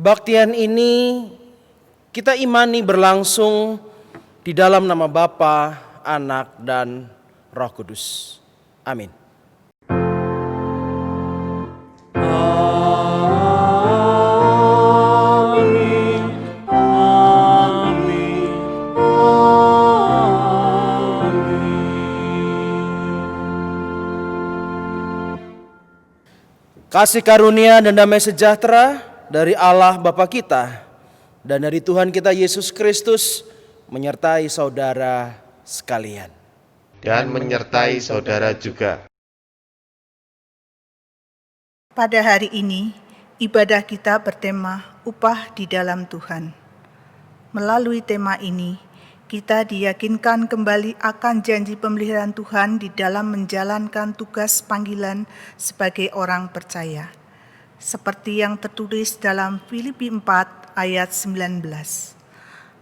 Kebaktian ini kita imani berlangsung di dalam nama Bapa, Anak, dan Roh Kudus. Amin. Kasih karunia dan damai sejahtera dari Allah Bapa kita dan dari Tuhan kita Yesus Kristus menyertai saudara sekalian. Dan menyertai saudara juga. Pada hari ini, ibadah kita bertema upah di dalam Tuhan. Melalui tema ini, kita diyakinkan kembali akan janji pemeliharaan Tuhan di dalam menjalankan tugas panggilan sebagai orang percaya. Seperti yang tertulis dalam Filipi 4 ayat 19.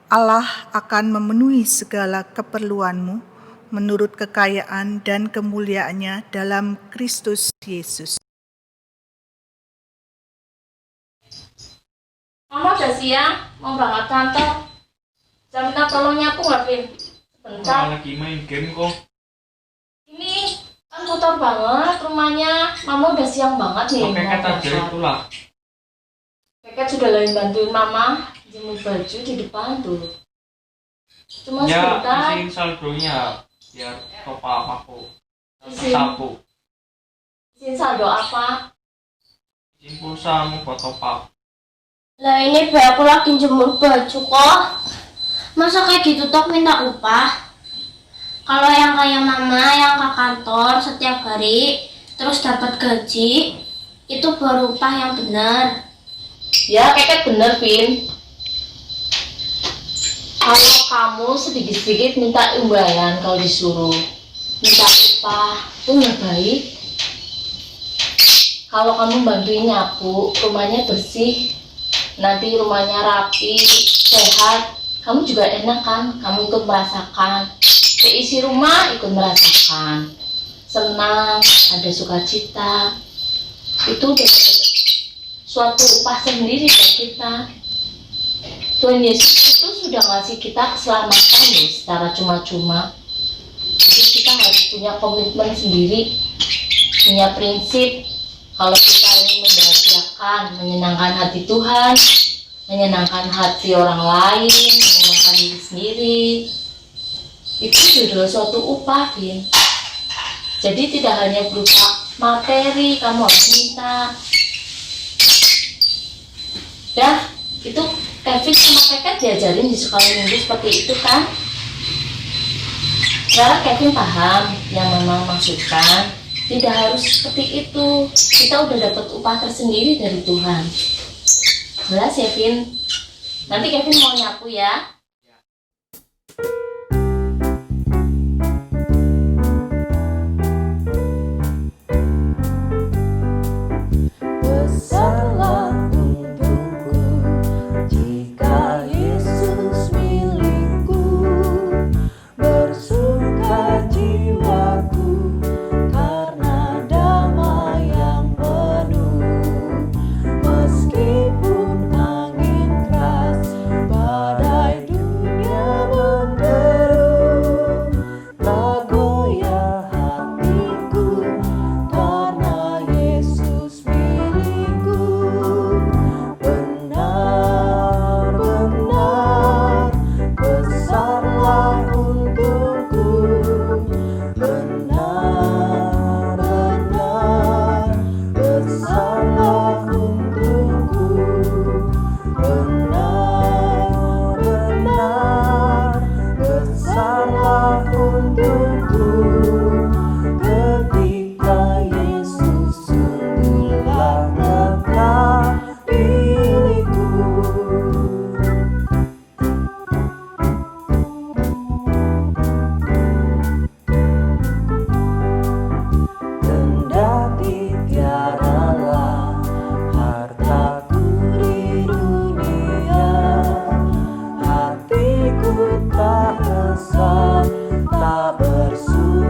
Allah akan memenuhi segala keperluanmu menurut kekayaan dan kemuliaannya dalam Kristus Yesus. Mama udah siang, mau berangkat kantor. Jangan minta tolong nyapu nggak, Vin? Bentar. Lagi main game kok. Ini kan kotor banget rumahnya. Mama udah siang banget nih. Pakai kata aja itulah. Keket sudah lain bantuin Mama jemur baju di depan tuh. Cuma Ya, sebentar. isiin saldonya biar top up aku. Isiin. Sapu. Isiin saldo apa? Isiin pulsa mau buat top up. Lah ini Be, aku lagi jemur baju kok. Masa kayak gitu tok minta upah? Kalau yang kayak mama yang ke kantor setiap hari terus dapat gaji, itu baru upah yang benar. Ya, Keket bener, Vin. Kalau kamu sedikit-sedikit minta imbalan kalau disuruh minta upah, itu nggak baik. Kalau kamu bantuin nyapu, rumahnya bersih, nanti rumahnya rapi, sehat, kamu juga enak kan, kamu ikut merasakan. Isi rumah ikut merasakan. Senang, ada sukacita. Itu udah suatu upah sendiri buat kita. Tuhan Yesus itu sudah ngasih kita keselamatan loh secara cuma-cuma. Jadi kita harus punya komitmen sendiri, punya prinsip. Kalau kita ingin membahagiakan, menyenangkan hati Tuhan, menyenangkan hati orang lain, menyenangkan diri sendiri, itu sudah suatu upah, Vin. Jadi tidak hanya berupa materi, kamu harus minta. Dah, itu Kevin sama Keket diajarin di sekolah minggu seperti itu kan? Sekarang Kevin paham yang memang maksudkan. Tidak harus seperti itu. Kita udah dapat upah tersendiri dari Tuhan. Jelas ya, Vin? Nanti Kevin mau nyapu ya. Besarlah untungku jika Yesus milikku, bersuka jiwaku karena damai yang penuh. Meskipun angin keras, badai dunia menderu, tak goyah hatiku karena Yesus milikku. Benar-benar besarlah untungku, benar-benar besarlah untungku, benar-benar besarlah untungku. Ketika Yesus sungguhlah tetap milikku. Kendati tiadalah hartaku di dunia, hatiku tak resah, tak bersuka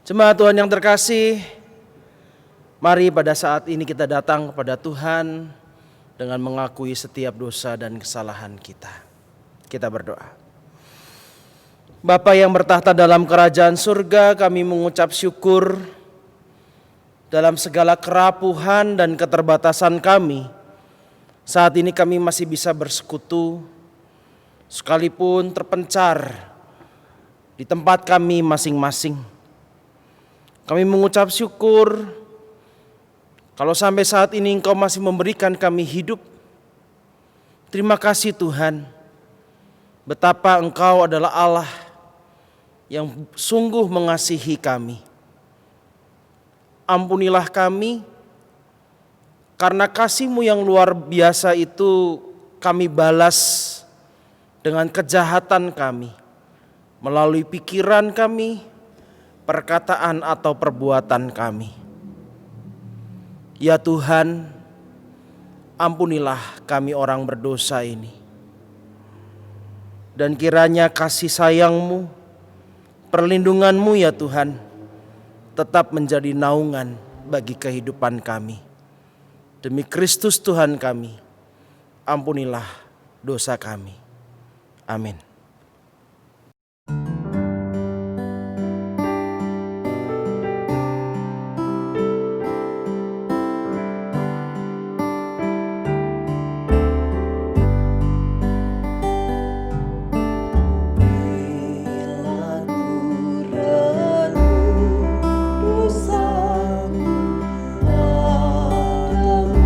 Jemaat Tuhan yang terkasih, mari pada saat ini kita datang kepada Tuhan dengan mengakui setiap dosa dan kesalahan kita. Kita berdoa. Bapa yang bertahta dalam kerajaan surga, kami mengucap syukur dalam segala kerapuhan dan keterbatasan kami. Saat ini kami masih bisa bersekutu, sekalipun terpencar di tempat kami masing-masing. Kami mengucap syukur kalau sampai saat ini Engkau masih memberikan kami hidup. Terima kasih Tuhan, betapa Engkau adalah Allah yang sungguh mengasihi kami. Ampunilah kami, karena kasih-Mu yang luar biasa itu kami balas dengan kejahatan kami, melalui pikiran kami, perkataan atau perbuatan kami. Ya Tuhan, ampunilah kami orang berdosa ini. Dan kiranya kasih sayang-Mu, perlindungan-Mu ya Tuhan, tetap menjadi naungan bagi kehidupan kami. Demi Kristus Tuhan kami, ampunilah dosa kami. Amin. Bila ku renung dosaku padamu Tuhan,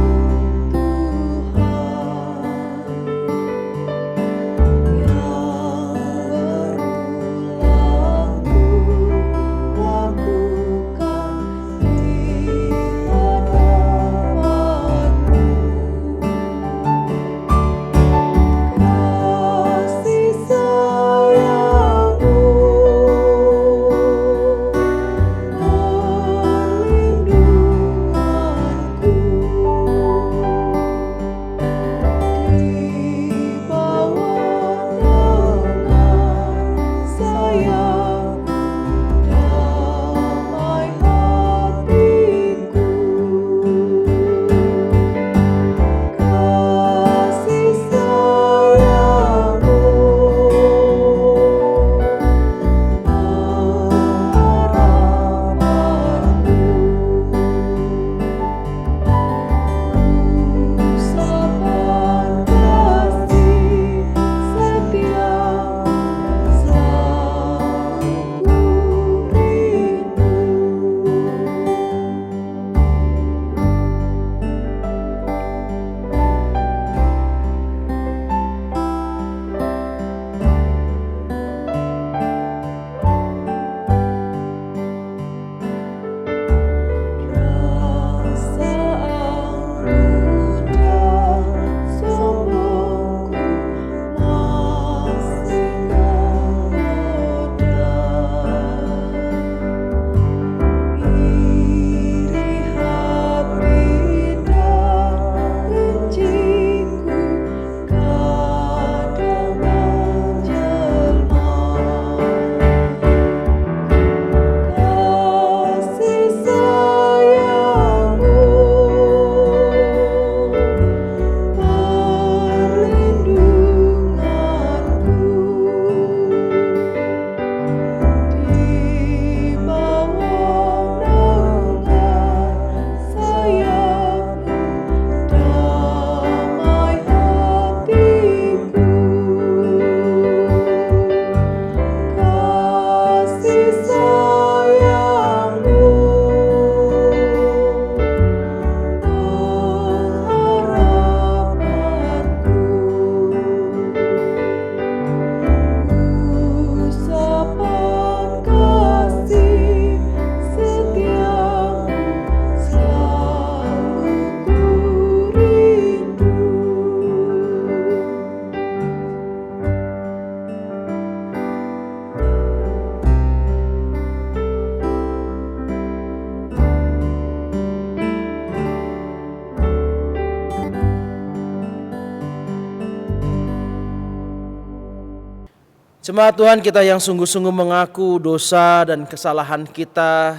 Jemaat Tuhan kita yang sungguh-sungguh mengaku dosa dan kesalahan kita,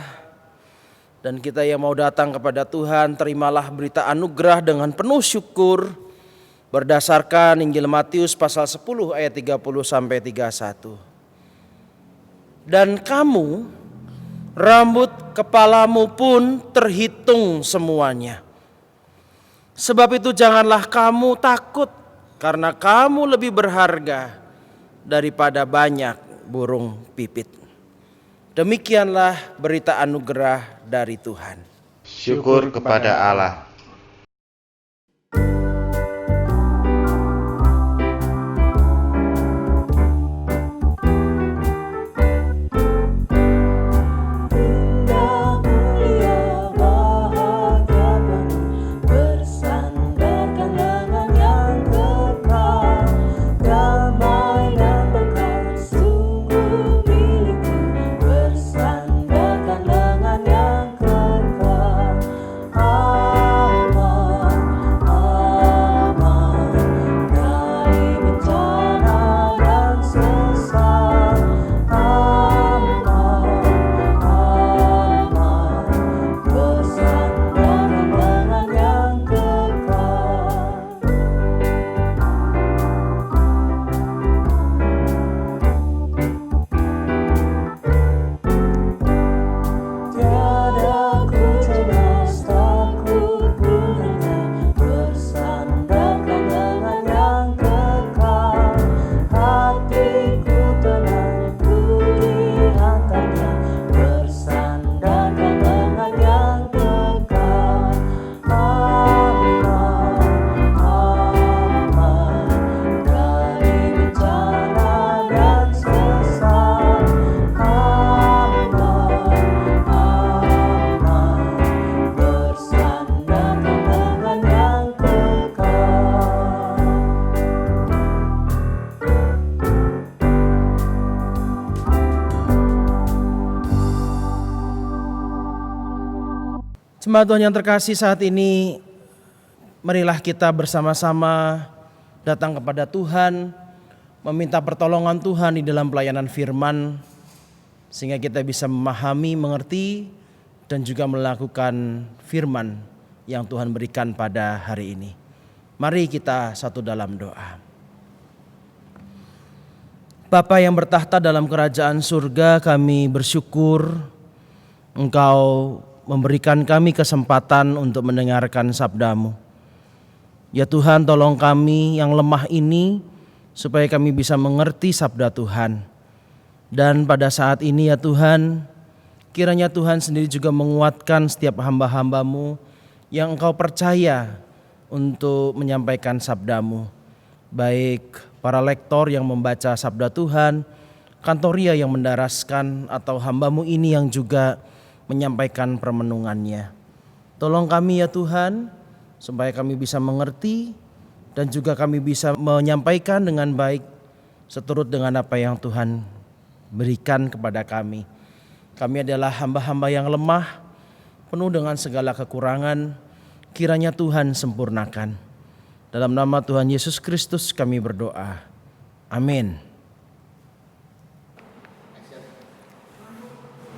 dan kita yang mau datang kepada Tuhan, terimalah berita anugerah dengan penuh syukur berdasarkan Injil Matius pasal 10 ayat 30 sampai 31. Dan kamu, rambut kepalamu pun terhitung semuanya. Sebab itu janganlah kamu takut, karena kamu lebih berharga daripada banyak burung pipit. Demikianlah berita anugerah dari Tuhan. Syukur kepada Allah. Indah mulia bahagia penuh, bersandarkan lengan yang kekal. Damai dan berkah sungguh milikku, bersandarkan lengan yang kekal. Aman, aman dari bencana dan sesat. Aman, aman bersandarkan lengan yang kekal. Tiada ku cemas takut pun hanya, bersandarkan lengan yang kekal. Hatiku tenang ku dihantarnya, bersandarkan lengan yang kekal. Aman, aman dari bencana dan sesat. Aman, aman bersandarkan lengan yang kekal. Jemaat Tuhan yang terkasih, saat ini marilah kita bersama-sama datang kepada Tuhan, meminta pertolongan Tuhan di dalam pelayanan firman, sehingga kita bisa memahami, mengerti, dan juga melakukan firman yang Tuhan berikan pada hari ini. Mari kita satu dalam doa. Bapa yang bertahta dalam kerajaan surga, kami bersyukur Engkau memberikan kami kesempatan untuk mendengarkan sabda-Mu. Ya Tuhan, tolong kami yang lemah ini supaya kami bisa mengerti sabda Tuhan. Dan pada saat ini ya Tuhan, kiranya Tuhan sendiri juga menguatkan setiap hamba-hamba-Mu yang Engkau percaya untuk menyampaikan sabda-Mu. Baik para lektor yang membaca sabda Tuhan, kantoria yang mendaraskan, atau hamba-Mu ini yang juga menyampaikan permenungannya. Tolong kami ya Tuhan, supaya kami bisa mengerti dan juga kami bisa menyampaikan dengan baik seturut dengan apa yang Tuhan berikan kepada kami. Kami adalah hamba-hamba yang lemah, penuh dengan segala kekurangan. Kiranya Tuhan sempurnakan. Dalam nama Tuhan Yesus Kristus kami berdoa. Amin.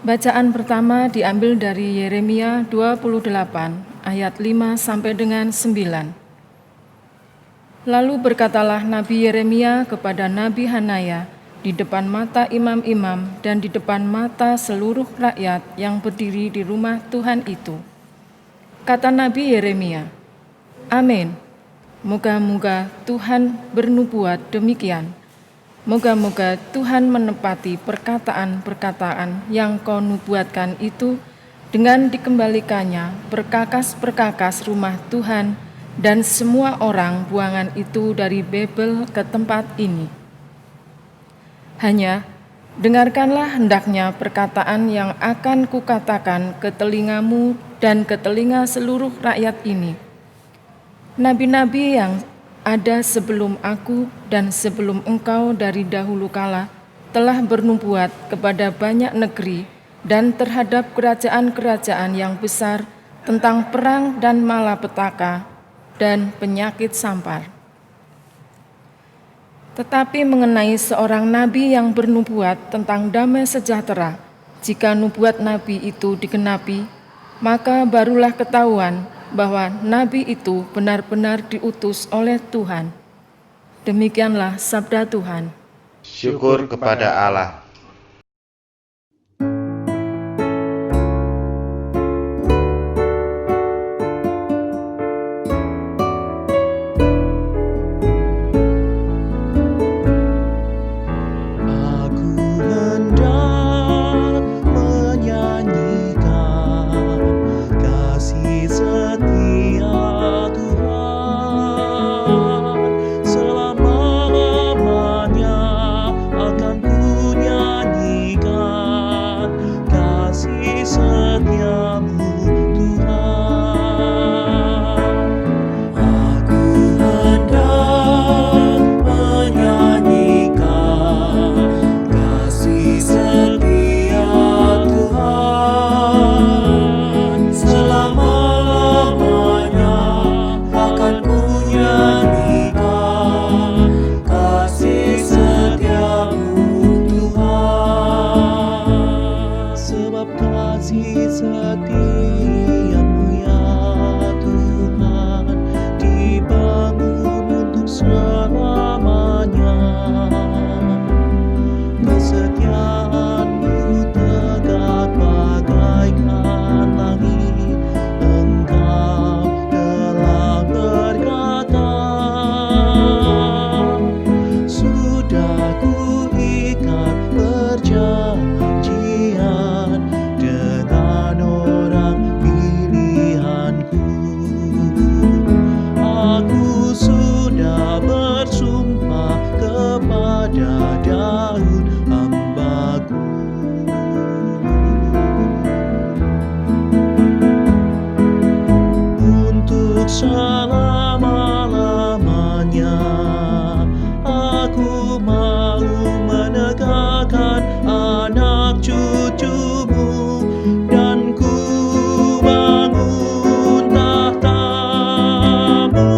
Bacaan pertama diambil dari Yeremia 28 ayat 5 sampai dengan 9. Lalu berkatalah Nabi Yeremia kepada Nabi Hanaya di depan mata imam-imam dan di depan mata seluruh rakyat yang berdiri di rumah Tuhan itu. Kata Nabi Yeremia, Amin. Moga-moga Tuhan bernubuat demikian. Moga-moga Tuhan menepati perkataan-perkataan yang kau nubuatkan itu dengan dikembalikannya perkakas-perkakas rumah Tuhan dan semua orang buangan itu dari Babel ke tempat ini. Hanya dengarkanlah hendaknya perkataan yang akan kukatakan ke telingamu dan ke telinga seluruh rakyat ini. Nabi-nabi yang ada sebelum aku dan sebelum engkau dari dahulu kala telah bernubuat kepada banyak negeri dan terhadap kerajaan-kerajaan yang besar tentang perang dan malapetaka dan penyakit sampar. Tetapi mengenai seorang nabi yang bernubuat tentang damai sejahtera, jika nubuat nabi itu digenapi, maka barulah ketahuan bahwa nabi itu benar-benar diutus oleh Tuhan. Demikianlah sabda Tuhan. Syukur kepada Allah. Aku hendak menyanyikan kasih setia Tuhan. Selama-lamanya akan ku nyanyikan kasih setiamu Tuhan. Aku hendak menyanyikan kasih setia Tuhan. Selama-lamanya akan ku nyanyikan kasih setiamu Tuhan. Sebab kasih setiamu ya Tuhan dibangun untuk selamanya. Kesetiaanmu tegak bagaikan langit. Engkau telah berkata, sudah ku ikat perjanjian dengan orang pilihanku. Aku sudah bersumpah kepada Daud hambaku. Untuk selama-lamanya aku mau menegakkan anak cucumu, dan ku bangun tahtamu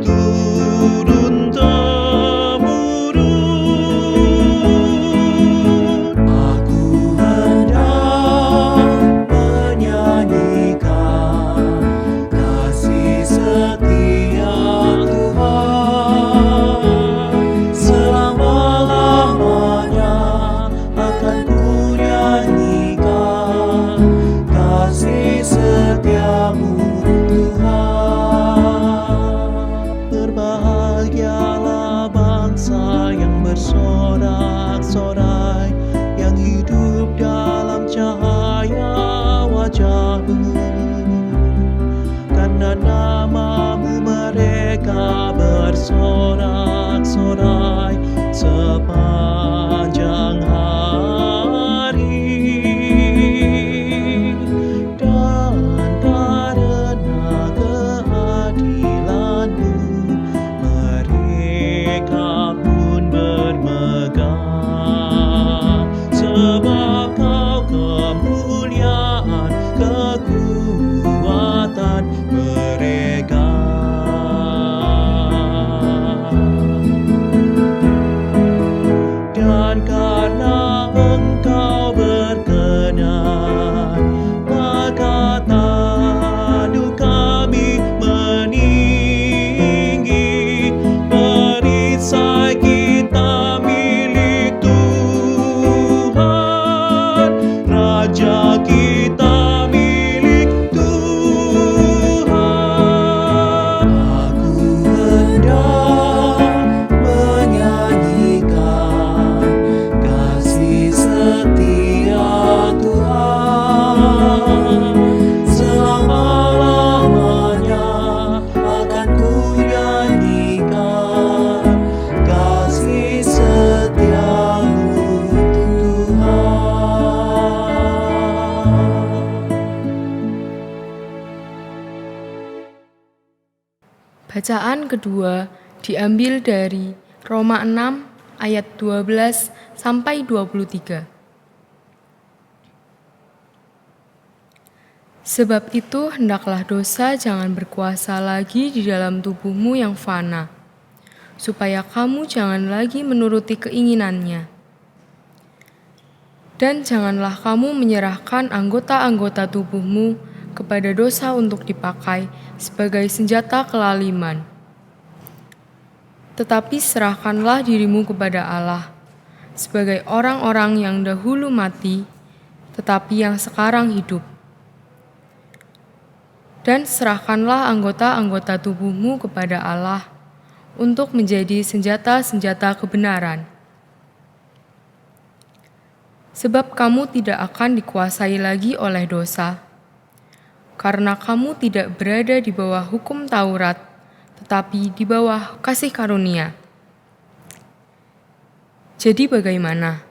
turun-temurun. Aku hendak menyanyikan kasih setia Tuhan. Selama-lamanya akan ku nyanyikan kasih setiamu Tuhan. Berbahagialah bangsa yang bersorak-sorai, yang hidup dalam cahaya wajah-Mu. Karena namamu mereka bersorak-sorai sepanjang hari. Dan karena keadilan-Mu mereka pun bermegah. Sebab Kau kemuliaan, kekuatan mereka. Dan karena Engkau berkenan, maka tanduk kami meninggi. Perisai kita milik Tuhan, Raja kita milik Tuhan. Aku hendak menyanyikan kasih setia Tuhan. Selama-lamanya akan ku nyanyikan kasih setiamu Tuhan. Bacaan kedua diambil dari Roma 6 ayat 12 sampai 23. Sebab itu hendaklah dosa jangan berkuasa lagi di dalam tubuhmu yang fana, supaya kamu jangan lagi menuruti keinginannya. Dan janganlah kamu menyerahkan anggota-anggota tubuhmu kepada dosa untuk dipakai sebagai senjata kelaliman. Tetapi serahkanlah dirimu kepada Allah sebagai orang-orang yang dahulu mati, tetapi yang sekarang hidup. Dan serahkanlah anggota-anggota tubuhmu kepada Allah untuk menjadi senjata-senjata kebenaran. Sebab kamu tidak akan dikuasai lagi oleh dosa, karena kamu tidak berada di bawah hukum Taurat, tetapi di bawah kasih karunia. Jadi bagaimana?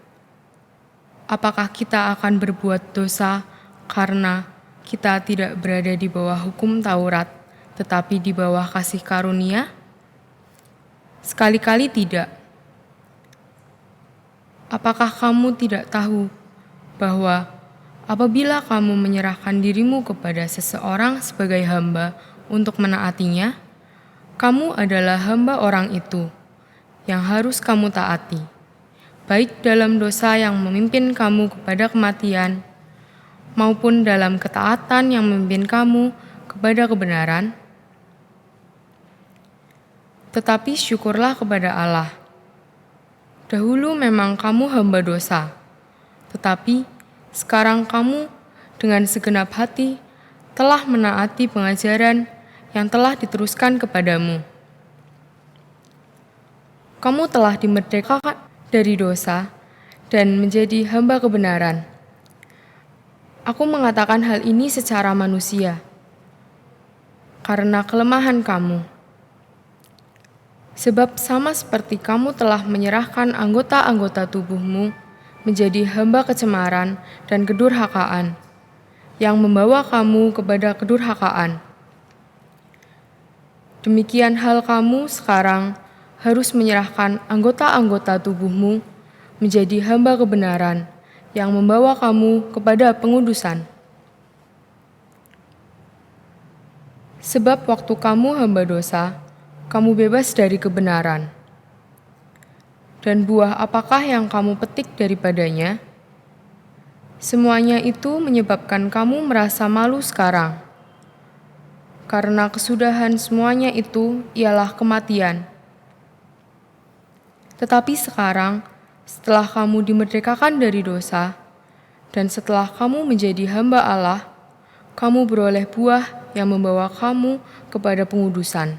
Apakah kita akan berbuat dosa karena kita tidak berada di bawah hukum Taurat, tetapi di bawah kasih karunia? Sekali-kali tidak. Apakah kamu tidak tahu bahwa apabila kamu menyerahkan dirimu kepada seseorang sebagai hamba untuk menaatinya, kamu adalah hamba orang itu yang harus kamu taati, baik dalam dosa yang memimpin kamu kepada kematian, maupun dalam ketaatan yang memimpin kamu kepada kebenaran? Tetapi syukurlah kepada Allah. Dahulu memang kamu hamba dosa, tetapi sekarang kamu dengan segenap hati telah menaati pengajaran yang telah diteruskan kepadamu. Kamu telah dimerdekakan dari dosa dan menjadi hamba kebenaran. Aku mengatakan hal ini secara manusia, karena kelemahan kamu. Sebab sama seperti kamu telah menyerahkan anggota-anggota tubuhmu menjadi hamba kecemaran dan kedurhakaan, yang membawa kamu kepada kedurhakaan. Demikian hal kamu sekarang harus menyerahkan anggota-anggota tubuhmu menjadi hamba kebenaran, yang membawa kamu kepada pengudusan. Sebab waktu kamu hamba dosa, kamu bebas dari kebenaran. Dan buah apakah yang kamu petik daripadanya? Semuanya itu menyebabkan kamu merasa malu sekarang. Karena kesudahan semuanya itu ialah kematian. Tetapi sekarang, setelah kamu dimerdekakan dari dosa, dan setelah kamu menjadi hamba Allah, kamu beroleh buah yang membawa kamu kepada pengudusan.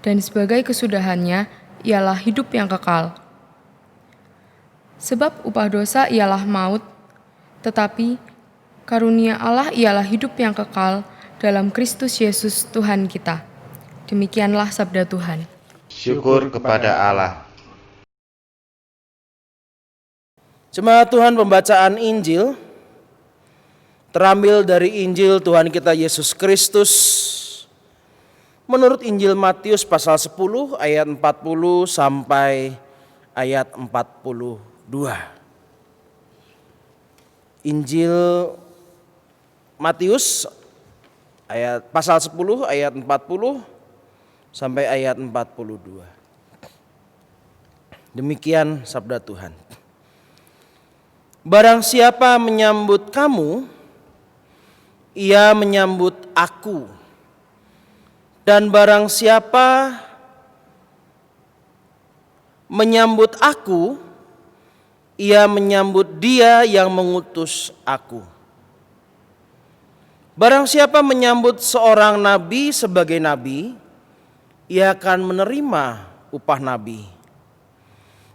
Dan sebagai kesudahannya ialah hidup yang kekal. Sebab upah dosa ialah maut, tetapi karunia Allah ialah hidup yang kekal dalam Kristus Yesus Tuhan kita. Demikianlah sabda Tuhan. Syukur kepada Allah. Jemaat Tuhan, pembacaan Injil terambil dari Injil Tuhan kita Yesus Kristus menurut Injil Matius pasal 10 ayat 40 sampai ayat 42. Injil Matius pasal 10 ayat 40 sampai ayat 42. Demikian sabda Tuhan. Barang siapa menyambut kamu, ia menyambut aku. Dan barang siapa menyambut aku, ia menyambut dia yang mengutus aku. Barang siapa menyambut seorang nabi sebagai nabi, ia akan menerima upah nabi.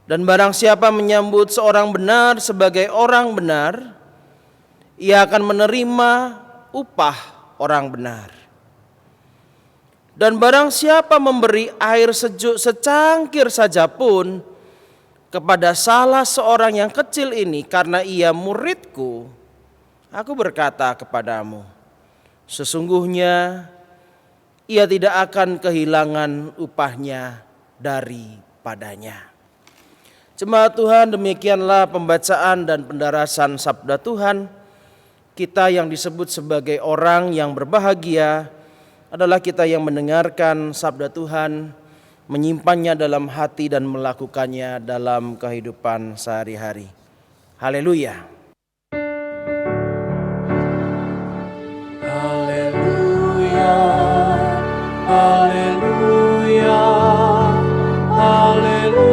Dan barang siapa menyambut seorang benar sebagai orang benar, ia akan menerima upah orang benar. Dan barang siapa memberi air sejuk secangkir saja pun kepada salah seorang yang kecil ini karena ia muridku, aku berkata kepadamu, sesungguhnya ia tidak akan kehilangan upahnya daripadanya. Jemaat Tuhan, demikianlah pembacaan dan pendarasan sabda Tuhan. Kita yang disebut sebagai orang yang berbahagia adalah kita yang mendengarkan sabda Tuhan menyimpannya dalam hati dan melakukannya dalam kehidupan sehari-hari. Haleluya. Haleluya, haleluya, haleluya.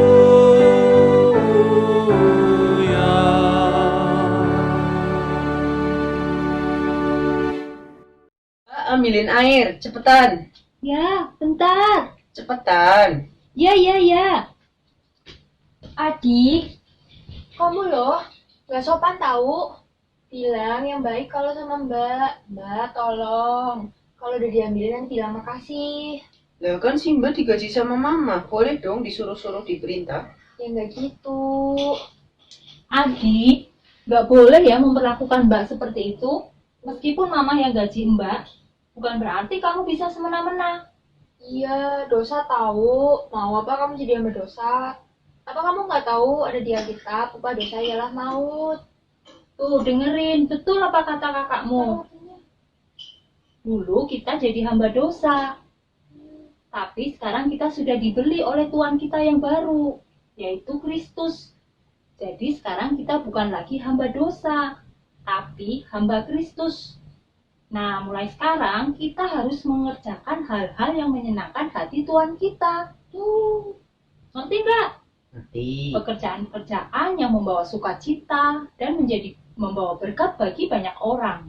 Ambilin air, cepetan. Ya, bentar. Cepetan. Ya. Adik, kamu loh gak sopan tahu. Bilang yang baik kalau sama Mbak. Mbak, tolong. Kalau udah diambilin nanti bilang makasih. Lah kan si Mbak digaji sama Mama, boleh dong disuruh-suruh diperintah. Ya nggak gitu. Adik, nggak boleh ya memperlakukan Mbak seperti itu. Meskipun Mama yang gaji Mbak, bukan berarti kamu bisa semena-mena. Iya, dosa tahu. Mau apa kamu jadi hamba dosa? Apa kamu nggak tahu ada di Alkitab, upah dosa ialah maut? Tuh, dengerin. Betul apa kata kakakmu? Dulu kita jadi hamba dosa. Tapi sekarang kita sudah dibeli oleh Tuhan kita yang baru, yaitu Kristus. Jadi sekarang kita bukan lagi hamba dosa, tapi hamba Kristus. Nah, mulai sekarang kita harus mengerjakan hal-hal yang menyenangkan hati Tuhan kita. Tuh, ngerti nggak? Nanti. Pekerjaan-pekerjaan yang membawa sukacita dan membawa berkat bagi banyak orang.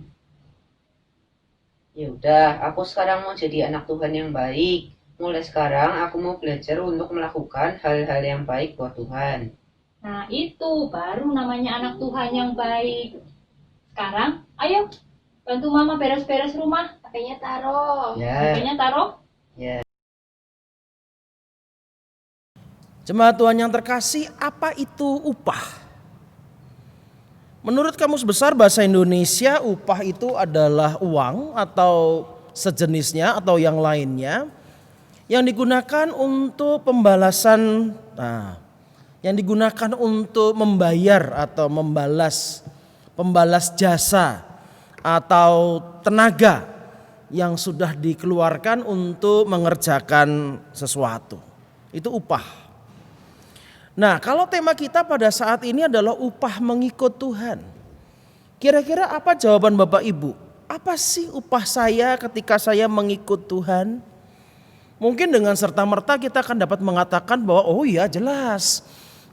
Ya udah, aku sekarang mau jadi anak Tuhan yang baik. Mulai sekarang aku mau belajar untuk melakukan hal-hal yang baik buat Tuhan. Nah, itu baru namanya anak Tuhan yang baik. Sekarang, ayo bantu Mama beres-beres rumah. HP-nya taruh. Ya. HP-nya taruh. Ya. Jemaat Tuhan yang terkasih, apa itu upah? Menurut Kamus Besar Bahasa Indonesia, upah itu adalah uang atau sejenisnya atau yang lainnya yang digunakan untuk pembalasan, yang digunakan untuk membayar atau pembalas jasa atau tenaga yang sudah dikeluarkan untuk mengerjakan sesuatu. Itu upah. Nah, kalau tema kita pada saat ini adalah upah mengikut Tuhan. Kira-kira apa jawaban Bapak Ibu? Apa sih upah saya ketika saya mengikut Tuhan? Mungkin dengan serta-merta kita akan dapat mengatakan bahwa oh iya jelas,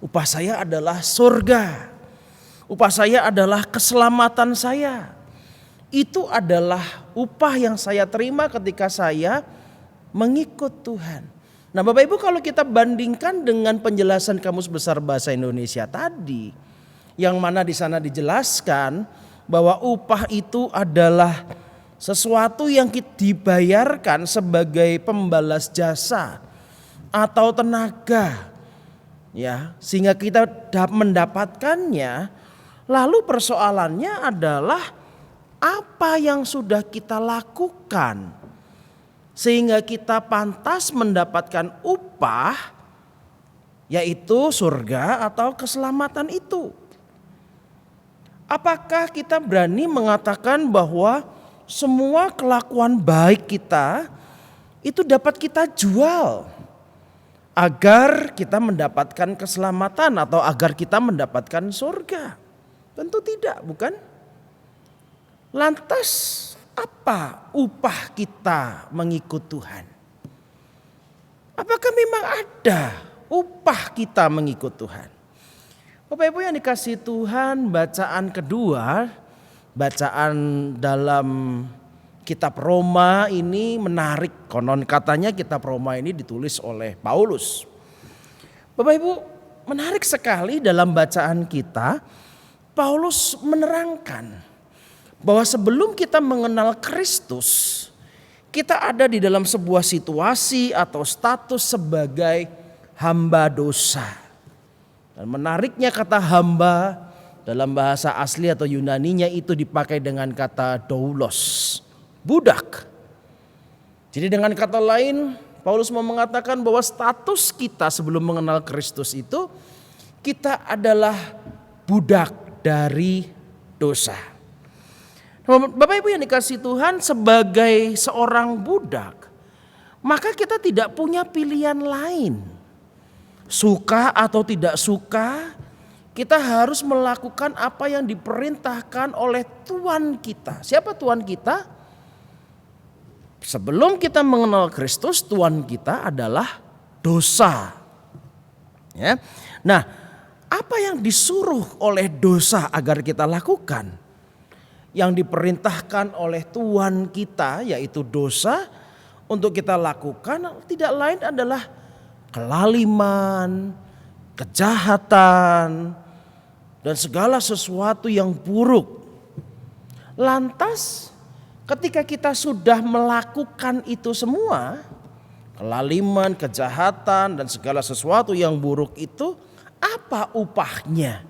upah saya adalah surga. Upah saya adalah keselamatan saya. Itu adalah upah yang saya terima ketika saya mengikut Tuhan. Nah, Bapak Ibu, kalau kita bandingkan dengan penjelasan Kamus Besar Bahasa Indonesia tadi, yang mana di sana dijelaskan bahwa upah itu adalah sesuatu yang dibayarkan sebagai pembalas jasa atau tenaga, ya, sehingga kita mendapatkannya. Lalu persoalannya adalah apa yang sudah kita lakukan sehingga kita pantas mendapatkan upah, yaitu surga atau keselamatan itu. Apakah kita berani mengatakan bahwa semua kelakuan baik kita itu dapat kita jual agar kita mendapatkan keselamatan atau agar kita mendapatkan surga? Tentu tidak, bukan? Lantas apa upah kita mengikut Tuhan? Apakah memang ada upah kita mengikut Tuhan? Bapak Ibu yang dikasihi Tuhan, bacaan kedua, bacaan dalam kitab Roma ini menarik. Konon katanya kitab Roma ini ditulis oleh Paulus. Bapak Ibu, menarik sekali dalam bacaan kita, Paulus menerangkan bahwa sebelum kita mengenal Kristus, kita ada di dalam sebuah situasi atau status sebagai hamba dosa. Dan menariknya kata hamba dalam bahasa asli atau Yunaninya itu dipakai dengan kata doulos, budak. Jadi dengan kata lain, Paulus mau mengatakan bahwa status kita sebelum mengenal Kristus itu, kita adalah budak dari dosa. Bapak Ibu yang dikasihi Tuhan, sebagai seorang budak, maka kita tidak punya pilihan lain. Suka atau tidak suka, kita harus melakukan apa yang diperintahkan oleh Tuhan kita. Siapa Tuhan kita? Sebelum kita mengenal Kristus, Tuhan kita adalah dosa. Ya. Nah, apa yang disuruh oleh dosa agar kita lakukan? Yang diperintahkan oleh Tuhan kita, yaitu dosa, untuk kita lakukan tidak lain adalah kelaliman, kejahatan, dan segala sesuatu yang buruk. Lantas ketika kita sudah melakukan itu semua, kelaliman, kejahatan, dan segala sesuatu yang buruk itu, apa upahnya?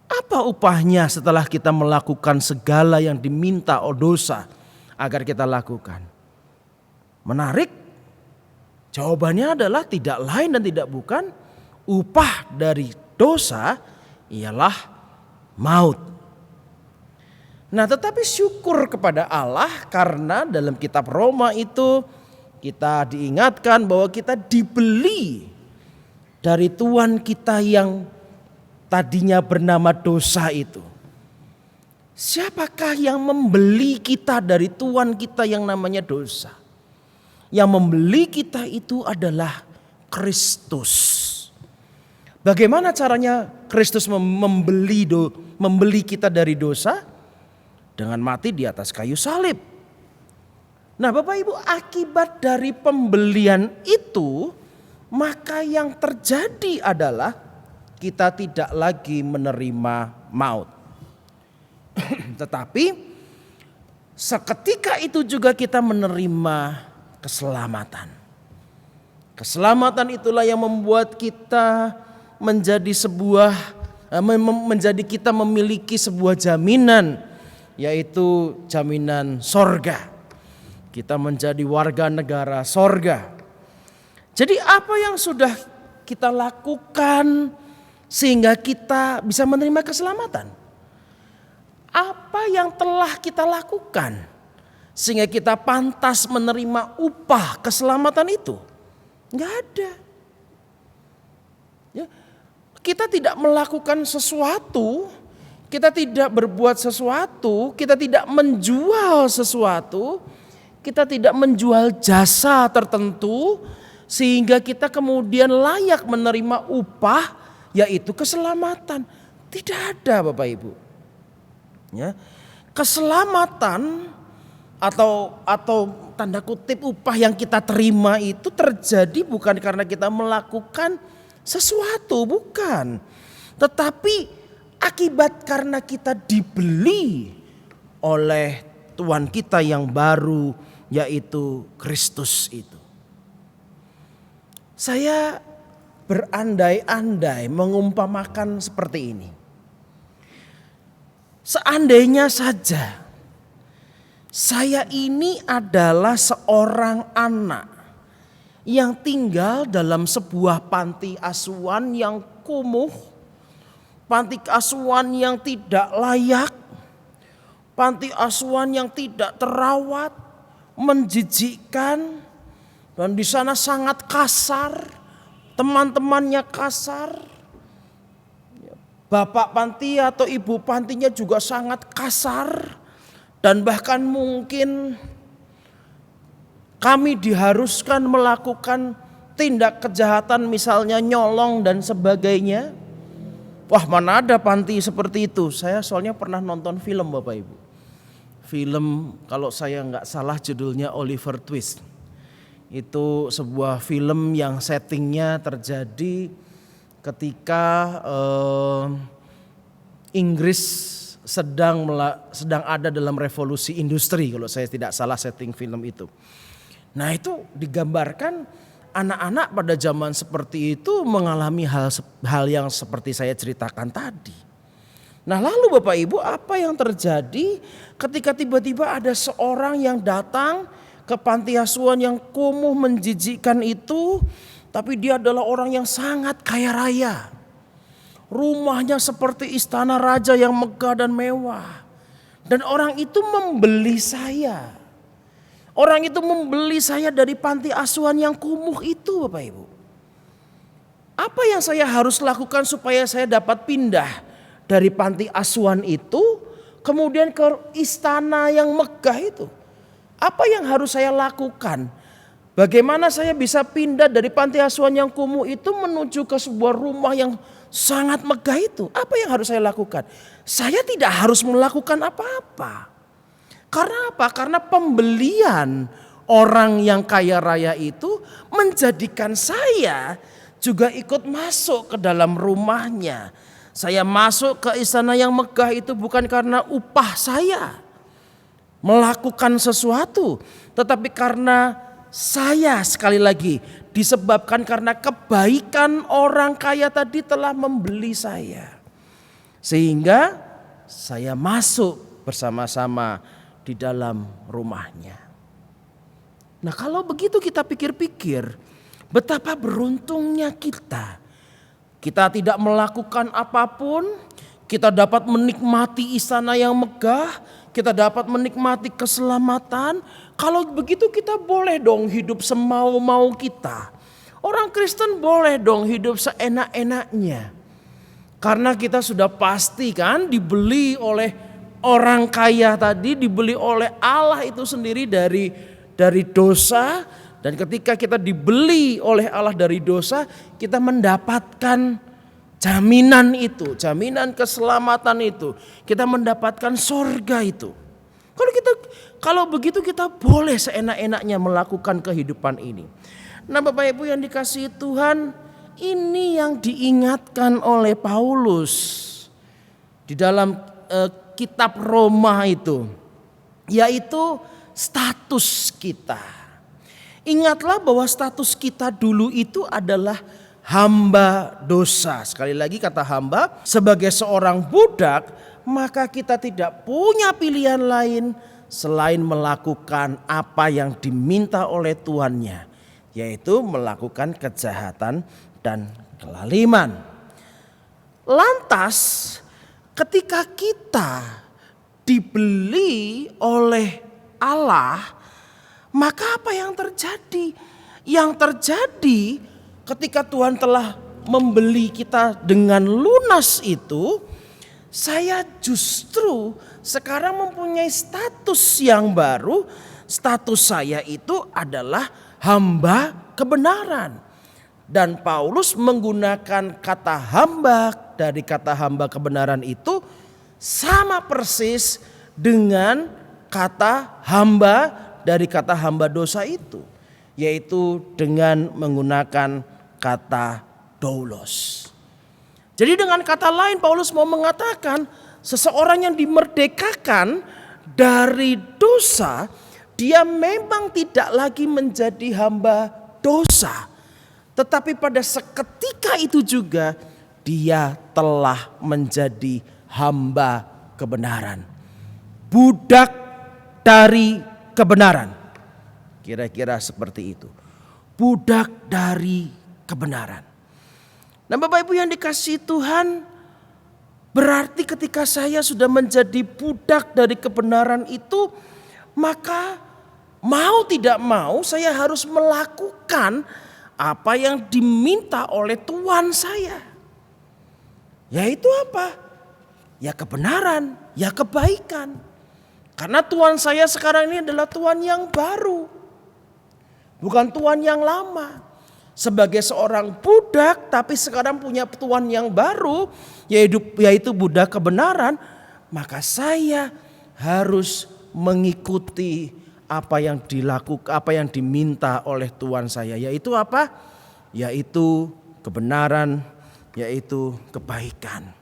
Apa upahnya setelah kita melakukan segala yang diminta dosa agar kita lakukan? Menarik, jawabannya adalah tidak lain dan tidak bukan, upah dari dosa ialah maut. Nah, tetapi syukur kepada Allah karena dalam kitab Roma itu kita diingatkan bahwa kita dibeli dari Tuhan kita yang tadinya bernama dosa itu. Siapakah yang membeli kita dari Tuhan kita yang namanya dosa? Yang membeli kita itu adalah Kristus. Bagaimana caranya Kristus membeli kita dari dosa? Dengan mati di atas kayu salib. Nah, Bapak Ibu, akibat dari pembelian itu, maka yang terjadi adalah kita tidak lagi menerima maut. Tetapi seketika itu juga kita menerima keselamatan. Keselamatan itulah yang membuat kita menjadi kita memiliki sebuah jaminan, yaitu jaminan sorga. Kita menjadi warga negara sorga. Jadi apa yang sudah kita lakukan sehingga kita bisa menerima keselamatan? Apa yang telah kita lakukan sehingga kita pantas menerima upah keselamatan itu? Enggak ada. Ya, kita tidak melakukan sesuatu, kita tidak berbuat sesuatu, kita tidak menjual sesuatu, kita tidak menjual jasa tertentu sehingga kita kemudian layak menerima upah, yaitu keselamatan. Tidak ada, Bapak Ibu. Ya, keselamatan atau tanda kutip upah yang kita terima itu terjadi bukan karena kita melakukan sesuatu, bukan. Tetapi akibat karena kita dibeli oleh Tuhan kita yang baru, yaitu Kristus itu. Saya berandai-andai mengumpamakan seperti ini. Seandainya saja saya ini adalah seorang anak yang tinggal dalam sebuah panti asuhan yang kumuh, panti asuhan yang tidak layak, panti asuhan yang tidak terawat, menjijikkan, dan di sana sangat kasar, teman-temannya kasar, bapak panti atau ibu pantinya juga sangat kasar, dan bahkan mungkin kami diharuskan melakukan tindak kejahatan misalnya nyolong dan sebagainya. Wah, mana ada panti seperti itu. Saya soalnya pernah nonton film, Bapak Ibu. Film, kalau saya nggak salah judulnya Oliver Twist. Itu sebuah film yang settingnya terjadi ketika Inggris sedang ada dalam revolusi industri, kalau saya tidak salah setting film itu. Nah, itu digambarkan anak-anak pada zaman seperti itu mengalami hal yang seperti saya ceritakan tadi. Nah, lalu Bapak Ibu, apa yang terjadi ketika tiba-tiba ada seorang yang datang ke panti asuhan yang kumuh menjijikkan itu, tapi dia adalah orang yang sangat kaya raya. Rumahnya seperti istana raja yang megah dan mewah. Dan orang itu membeli saya. Orang itu membeli saya dari panti asuhan yang kumuh itu, Bapak Ibu. Apa yang saya harus lakukan supaya saya dapat pindah dari panti asuhan itu kemudian ke istana yang megah itu? Apa yang harus saya lakukan? Bagaimana saya bisa pindah dari panti asuhan yang kumuh itu menuju ke sebuah rumah yang sangat megah itu? Apa yang harus saya lakukan? Saya tidak harus melakukan apa-apa. Karena apa? Karena pembelian orang yang kaya raya itu menjadikan saya juga ikut masuk ke dalam rumahnya. Saya masuk ke istana yang megah itu bukan karena upah saya melakukan sesuatu, tetapi karena saya sekali lagi disebabkan karena kebaikan orang kaya tadi telah membeli saya. Sehingga saya masuk bersama-sama di dalam rumahnya. Nah, kalau begitu kita pikir-pikir, betapa beruntungnya kita. Kita tidak melakukan apapun, kita dapat menikmati istana yang megah, kita dapat menikmati keselamatan. Kalau begitu kita boleh dong hidup semau-mau kita. Orang Kristen boleh dong hidup seenak-enaknya. Karena kita sudah pasti kan dibeli oleh orang kaya tadi, dibeli oleh Allah itu sendiri dari dosa. Dan ketika kita dibeli oleh Allah dari dosa, kita mendapatkan jaminan itu, jaminan keselamatan itu. Kita mendapatkan sorga itu. Kalau begitu kita boleh seenak-enaknya melakukan kehidupan ini. Nah, Bapak Ibu yang dikasihi Tuhan, ini yang diingatkan oleh Paulus di dalam kitab Roma itu, yaitu status kita. Ingatlah bahwa status kita dulu itu adalah hamba dosa. Sekali lagi kata hamba, sebagai seorang budak, maka kita tidak punya pilihan lain selain melakukan apa yang diminta oleh tuannya, yaitu melakukan kejahatan dan kelaliman. Lantas ketika kita dibeli oleh Allah, maka apa yang terjadi? Yang terjadi ketika Tuhan telah membeli kita dengan lunas itu, saya justru sekarang mempunyai status yang baru. Status saya itu adalah hamba kebenaran. Dan Paulus menggunakan kata hamba, dari kata hamba kebenaran itu sama persis dengan kata hamba dari kata hamba dosa itu, yaitu dengan menggunakan kata doulos. Jadi dengan kata lain Paulus mau mengatakan seseorang yang dimerdekakan dari dosa, dia memang tidak lagi menjadi hamba dosa, tetapi pada seketika itu juga dia telah menjadi hamba kebenaran, budak dari kebenaran. Kira-kira seperti itu. Budak dari kebenaran. Nah, Bapak Ibu yang dikasihi Tuhan, berarti ketika saya sudah menjadi budak dari kebenaran itu, maka mau tidak mau saya harus melakukan apa yang diminta oleh Tuhan saya. Yaitu apa? Ya kebenaran, ya kebaikan. Karena Tuhan saya sekarang ini adalah Tuhan yang baru, bukan Tuhan yang lama. Sebagai seorang budak tapi sekarang punya Tuhan yang baru, yaitu budak kebenaran, maka saya harus mengikuti apa yang dilakukan, apa yang diminta oleh Tuhan saya. Yaitu apa? Yaitu kebenaran, yaitu kebaikan.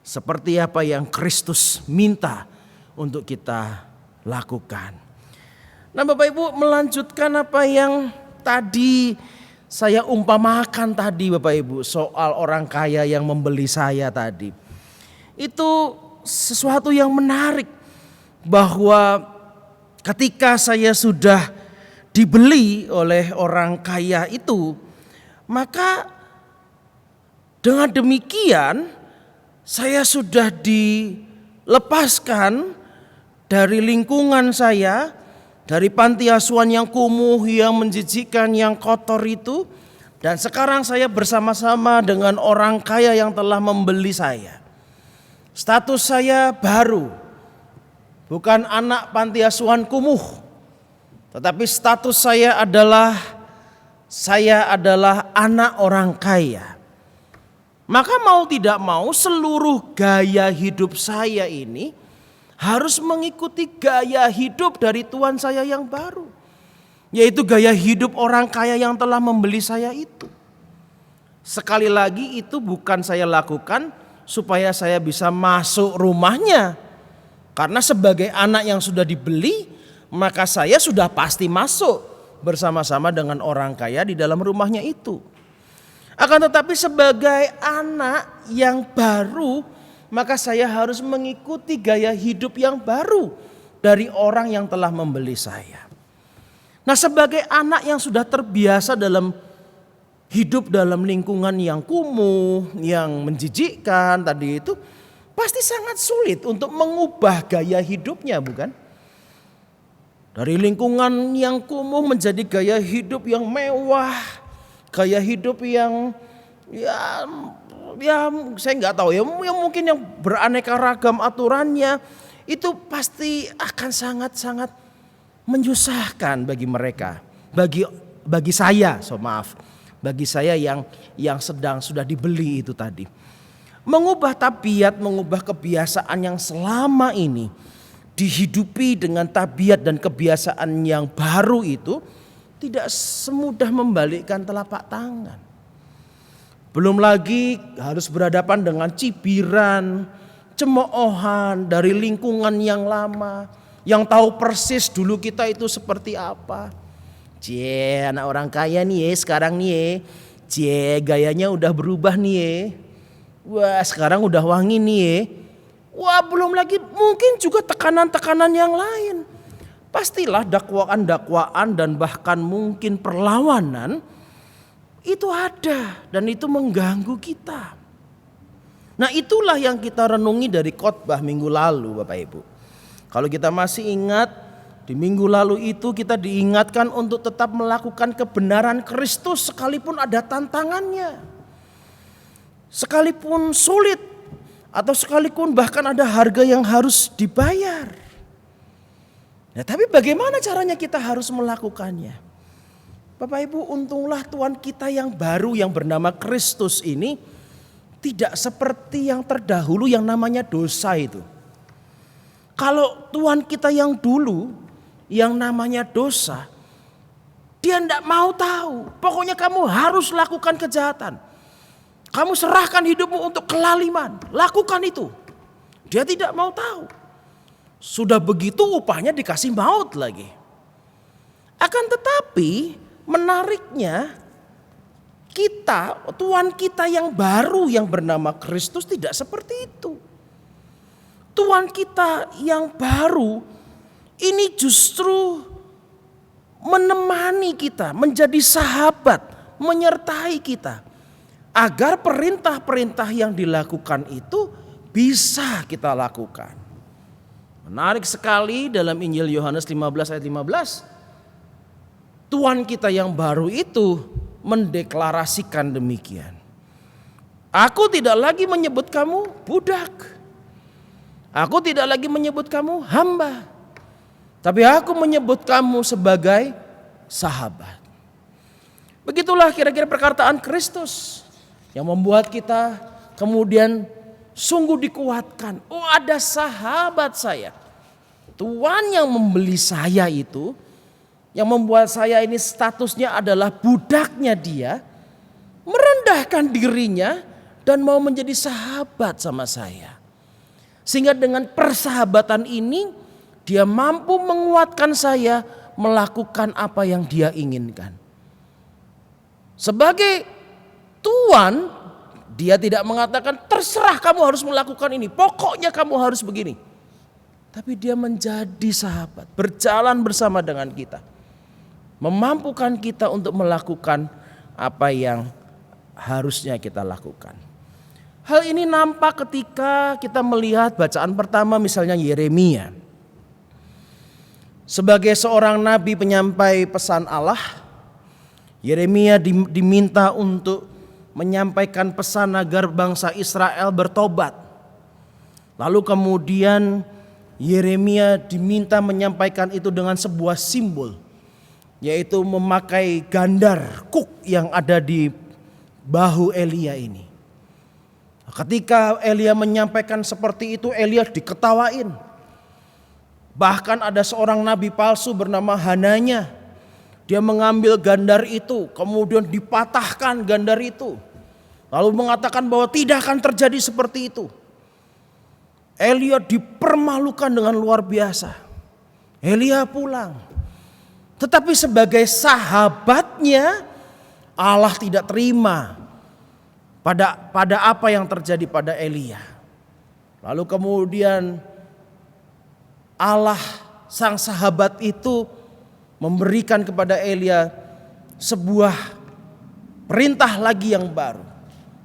Seperti apa yang Kristus minta untuk kita lakukan. Nah, Bapak Ibu, melanjutkan apa yang tadi saya umpamakan tadi, Bapak Ibu, soal orang kaya yang membeli saya tadi. Itu sesuatu yang menarik, bahwa ketika saya sudah dibeli oleh orang kaya itu, maka dengan demikian saya sudah dilepaskan dari lingkungan saya, dari panti asuhan yang kumuh, yang menjijikkan, yang kotor itu. Dan sekarang saya bersama-sama dengan orang kaya yang telah membeli saya. Status saya baru, bukan anak panti asuhan kumuh, tetapi status saya adalah anak orang kaya. Maka mau tidak mau seluruh gaya hidup saya ini harus mengikuti gaya hidup dari Tuhan saya yang baru. Yaitu gaya hidup orang kaya yang telah membeli saya itu. Sekali lagi itu bukan saya lakukan supaya saya bisa masuk rumahnya. Karena sebagai anak yang sudah dibeli, maka saya sudah pasti masuk bersama-sama dengan orang kaya di dalam rumahnya itu. Akan tetapi sebagai anak yang baru, maka saya harus mengikuti gaya hidup yang baru dari orang yang telah membeli saya. Nah, sebagai anak yang sudah terbiasa dalam hidup dalam lingkungan yang kumuh, yang menjijikkan tadi itu, pasti sangat sulit untuk mengubah gaya hidupnya, bukan? Dari lingkungan yang kumuh menjadi gaya hidup yang mewah, gaya hidup yang ya saya nggak tahu ya mungkin yang beraneka ragam aturannya, itu pasti akan sangat-sangat menyusahkan bagi mereka, bagi saya, bagi saya yang sudah dibeli itu tadi. Mengubah tabiat, mengubah kebiasaan yang selama ini dihidupi dengan tabiat dan kebiasaan yang baru itu tidak semudah membalikkan telapak tangan. Belum lagi harus berhadapan dengan cibiran, cemoohan dari lingkungan yang lama, yang tahu persis dulu kita itu seperti apa. Anak orang kaya nih sekarang nih gayanya udah berubah nih. Wah, sekarang udah wangi nih. Wah, belum lagi mungkin juga tekanan-tekanan yang lain. Pastilah dakwaan-dakwaan dan bahkan mungkin perlawanan itu ada dan itu mengganggu kita. Nah, itulah yang kita renungi dari khotbah minggu lalu, Bapak Ibu. Kalau kita masih ingat, di minggu lalu itu kita diingatkan untuk tetap melakukan kebenaran Kristus sekalipun ada tantangannya. Sekalipun sulit atau sekalipun bahkan ada harga yang harus dibayar. Nah, tapi bagaimana caranya kita harus melakukannya? Bapak Ibu, untunglah Tuhan kita yang baru yang bernama Kristus ini tidak seperti yang terdahulu yang namanya dosa itu. Kalau Tuhan kita yang dulu yang namanya dosa, dia tidak mau tahu. Pokoknya kamu harus lakukan kejahatan. Kamu serahkan hidupmu untuk kelaliman, lakukan itu. Dia tidak mau tahu. Sudah begitu upahnya dikasih maut lagi. Akan tetapi menariknya kita, Tuhan kita yang baru yang bernama Kristus tidak seperti itu. Tuhan kita yang baru ini justru menemani kita, menjadi sahabat, menyertai kita. Agar perintah-perintah yang dilakukan itu bisa kita lakukan. Menarik sekali dalam Injil Yohanes 15 ayat 15. Tuhan kita yang baru itu mendeklarasikan demikian. Aku tidak lagi menyebut kamu budak. Aku tidak lagi menyebut kamu hamba. Tapi aku menyebut kamu sebagai sahabat. Begitulah kira-kira perkataan Kristus yang membuat kita kemudian sungguh dikuatkan. Oh, ada sahabat saya. Tuhan yang membeli saya itu, yang membuat saya ini statusnya adalah budaknya dia, merendahkan dirinya dan mau menjadi sahabat sama saya. Sehingga dengan persahabatan ini dia mampu menguatkan saya melakukan apa yang dia inginkan. Sebagai Tuhan, dia tidak mengatakan terserah kamu harus melakukan ini, pokoknya kamu harus begini. Tapi dia menjadi sahabat, berjalan bersama dengan kita. Memampukan kita untuk melakukan apa yang harusnya kita lakukan. Hal ini nampak ketika kita melihat bacaan pertama misalnya Yeremia. Sebagai seorang nabi penyampai pesan Allah, Yeremia diminta untuk menyampaikan pesan agar bangsa Israel bertobat. Lalu kemudian Yeremia diminta menyampaikan itu dengan sebuah simbol, yaitu memakai gandar kuk yang ada di bahu Elia ini. Ketika Elia menyampaikan seperti itu, Elia diketawain. Bahkan ada seorang nabi palsu bernama Hananya. Dia mengambil gandar itu, kemudian dipatahkan gandar itu. Lalu mengatakan bahwa tidak akan terjadi seperti itu. Elia dipermalukan dengan luar biasa. Elia pulang. Tetapi sebagai sahabatnya, Allah tidak terima pada apa yang terjadi pada Elia. Lalu kemudian Allah sang sahabat itu memberikan kepada Elia sebuah perintah lagi yang baru.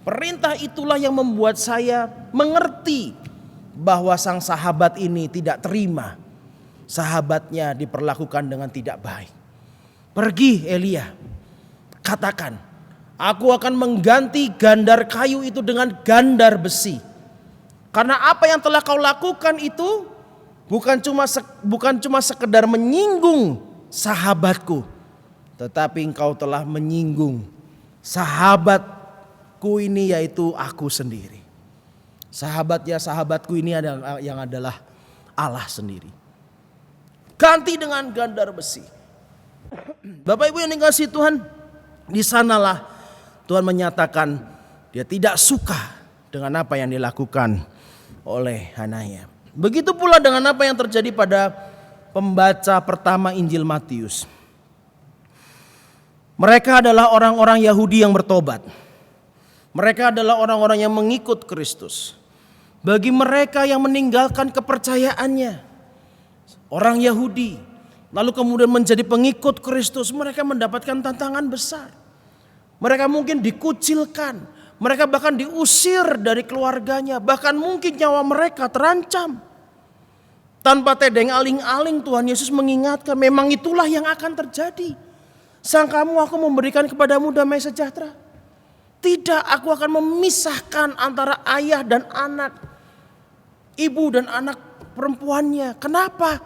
Perintah itulah yang membuat saya mengerti bahwa sang sahabat ini tidak terima sahabatnya diperlakukan dengan tidak baik. Pergi Elia, katakan, aku akan mengganti gandar kayu itu dengan gandar besi. Karena apa yang telah kau lakukan itu bukan cuma sekedar menyinggung sahabatku, tetapi engkau telah menyinggung sahabatku ini, yaitu aku sendiri. Sahabatku ini adalah yang adalah Allah sendiri. Ganti dengan gandar besi. Bapak Ibu yang dikasihi Tuhan, di sanalah Tuhan menyatakan dia tidak suka dengan apa yang dilakukan oleh Hananya. Begitu pula dengan apa yang terjadi pada pembaca pertama Injil Matius. Mereka adalah orang-orang Yahudi yang bertobat. Mereka adalah orang-orang yang mengikut Kristus. Bagi mereka yang meninggalkan kepercayaannya, orang Yahudi, lalu kemudian menjadi pengikut Kristus, mereka mendapatkan tantangan besar. Mereka mungkin dikucilkan, mereka bahkan diusir dari keluarganya, bahkan mungkin nyawa mereka terancam. Tanpa tedeng aling-aling Tuhan Yesus mengingatkan, memang itulah yang akan terjadi. Sangkamu aku memberikan kepadamu damai sejahtera? Tidak, aku akan memisahkan antara ayah dan anak, ibu dan anak perempuannya. Kenapa?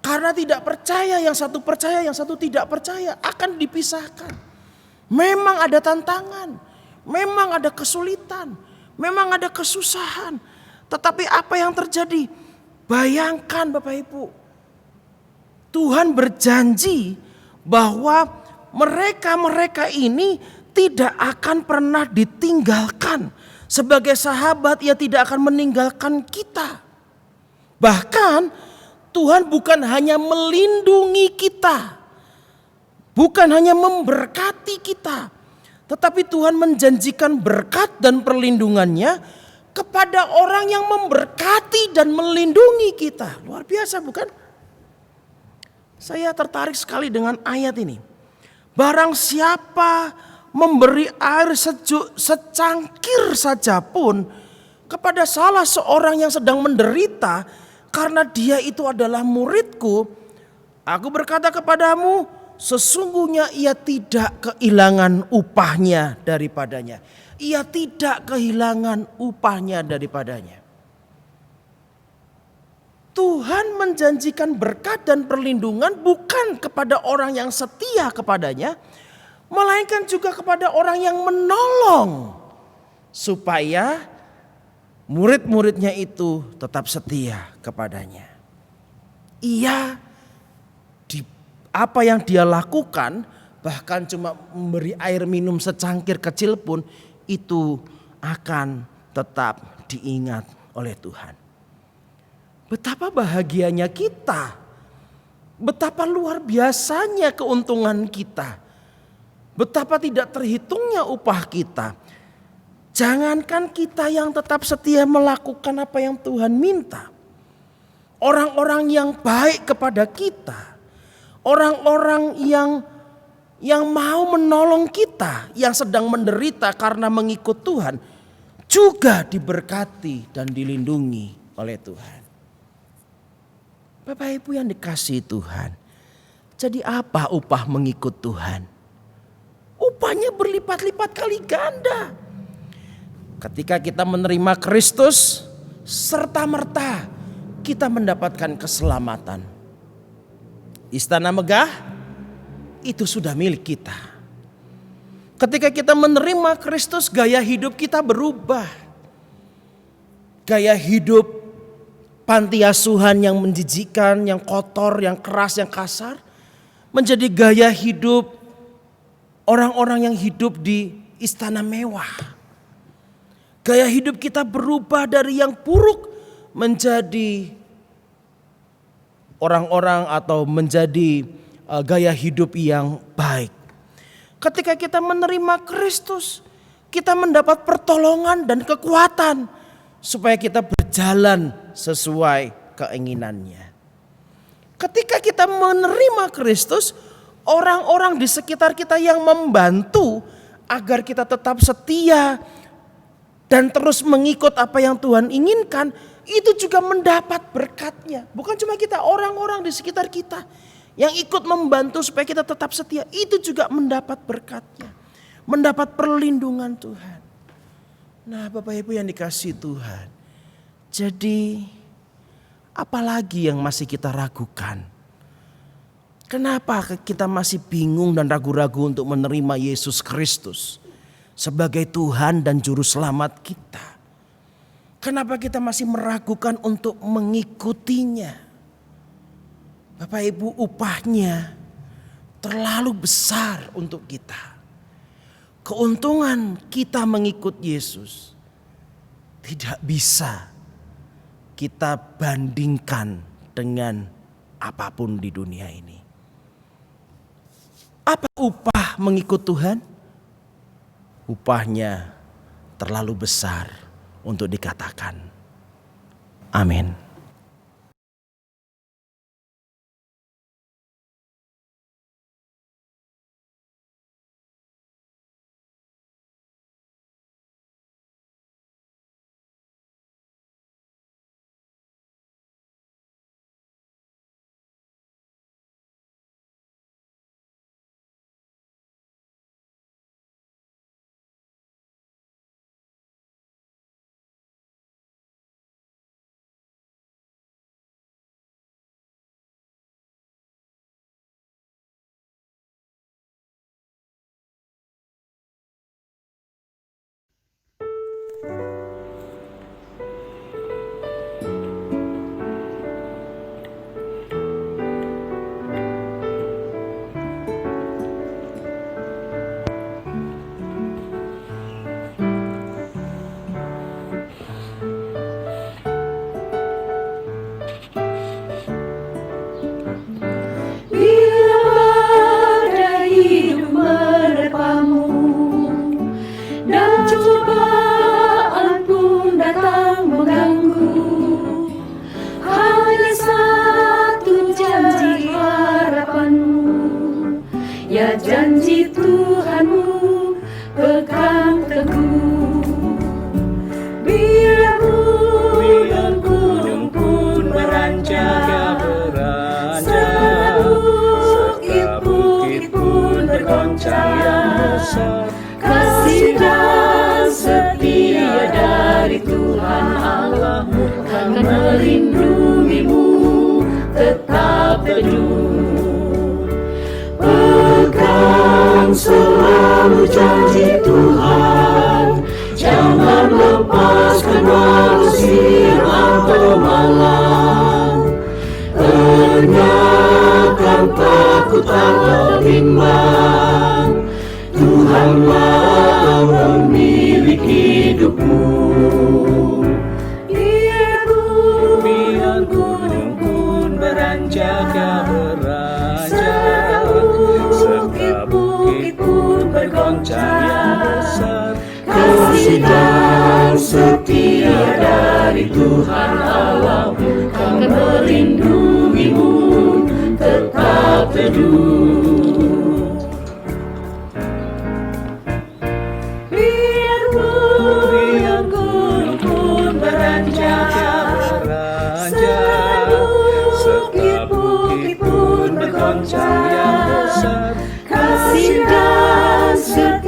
Karena tidak percaya, yang satu percaya, yang satu tidak percaya, akan dipisahkan. Memang ada tantangan, memang ada kesulitan, memang ada kesusahan. Tetapi apa yang terjadi? Bayangkan Bapak Ibu, Tuhan berjanji bahwa mereka ini tidak akan pernah ditinggalkan. Sebagai sahabat, ia tidak akan meninggalkan kita. Bahkan Tuhan bukan hanya melindungi kita, bukan hanya memberkati kita, tetapi Tuhan menjanjikan berkat dan perlindungannya kepada orang yang memberkati dan melindungi kita. Luar biasa bukan? Saya tertarik sekali dengan ayat ini. Barang siapa memberi air sejuk secangkir saja pun kepada salah seorang yang sedang menderita, karena dia itu adalah muridku, aku berkata kepadamu, sesungguhnya ia tidak kehilangan upahnya daripadanya. Ia tidak kehilangan upahnya daripadanya. Tuhan menjanjikan berkat dan perlindungan bukan kepada orang yang setia kepadanya, melainkan juga kepada orang yang menolong, supaya murid-muridnya itu tetap setia kepadanya. Apa yang dia lakukan, bahkan cuma memberi air minum secangkir kecil pun, itu akan tetap diingat oleh Tuhan. Betapa bahagianya kita, betapa luar biasanya keuntungan kita, betapa tidak terhitungnya upah kita. Jangankan kita yang tetap setia melakukan apa yang Tuhan minta, orang-orang yang baik kepada kita, orang-orang yang mau menolong kita, yang sedang menderita karena mengikut Tuhan, juga diberkati dan dilindungi oleh Tuhan. Bapak Ibu yang dikasihi Tuhan, jadi apa upah mengikut Tuhan? Upahnya berlipat-lipat kali ganda. Ketika kita menerima Kristus, serta-merta kita mendapatkan keselamatan. Istana megah itu sudah milik kita. Ketika kita menerima Kristus, gaya hidup kita berubah. Gaya hidup panti asuhan yang menjijikan, yang kotor, yang keras, yang kasar, menjadi gaya hidup orang-orang yang hidup di istana mewah. Gaya hidup kita berubah dari yang buruk menjadi orang-orang atau menjadi gaya hidup yang baik. Ketika kita menerima Kristus, kita mendapat pertolongan dan kekuatan supaya kita berjalan sesuai keinginannya. Ketika kita menerima Kristus, orang-orang di sekitar kita yang membantu agar kita tetap setia dan terus mengikut apa yang Tuhan inginkan, itu juga mendapat berkatnya. Bukan cuma kita, orang-orang di sekitar kita yang ikut membantu supaya kita tetap setia, itu juga mendapat berkatnya. Mendapat perlindungan Tuhan. Nah, Bapak Ibu yang dikasihi Tuhan, jadi apalagi yang masih kita ragukan? Kenapa kita masih bingung dan ragu-ragu untuk menerima Yesus Kristus sebagai Tuhan dan Juru Selamat kita? Kenapa kita masih meragukan untuk mengikutinya? Bapak Ibu, upahnya terlalu besar untuk kita. Keuntungan kita mengikut Yesus tidak bisa kita bandingkan dengan apapun di dunia ini. Apa upah mengikut Tuhan? Upahnya terlalu besar untuk dikatakan. Amin. Janji Tuhanmu pegang teguh. Biar gunung pun beranjak, bukit pun bergoncang, kasih dan setia dari Tuhan Allahmu akan melindungimu tetap teduh. Pegang selalu janji Tuhan, jangan lepaskan walau siang atau malam. Enyahkan takut atau bimbang, Tuhanlah pemilik hidupmu. Biar gunung pun beranjak, bukit pun bergoncang yang besar, kasih dan setia dari Tuhan Allahmu akan melindungimu tetap teduh. Biar gunung pun beranjak,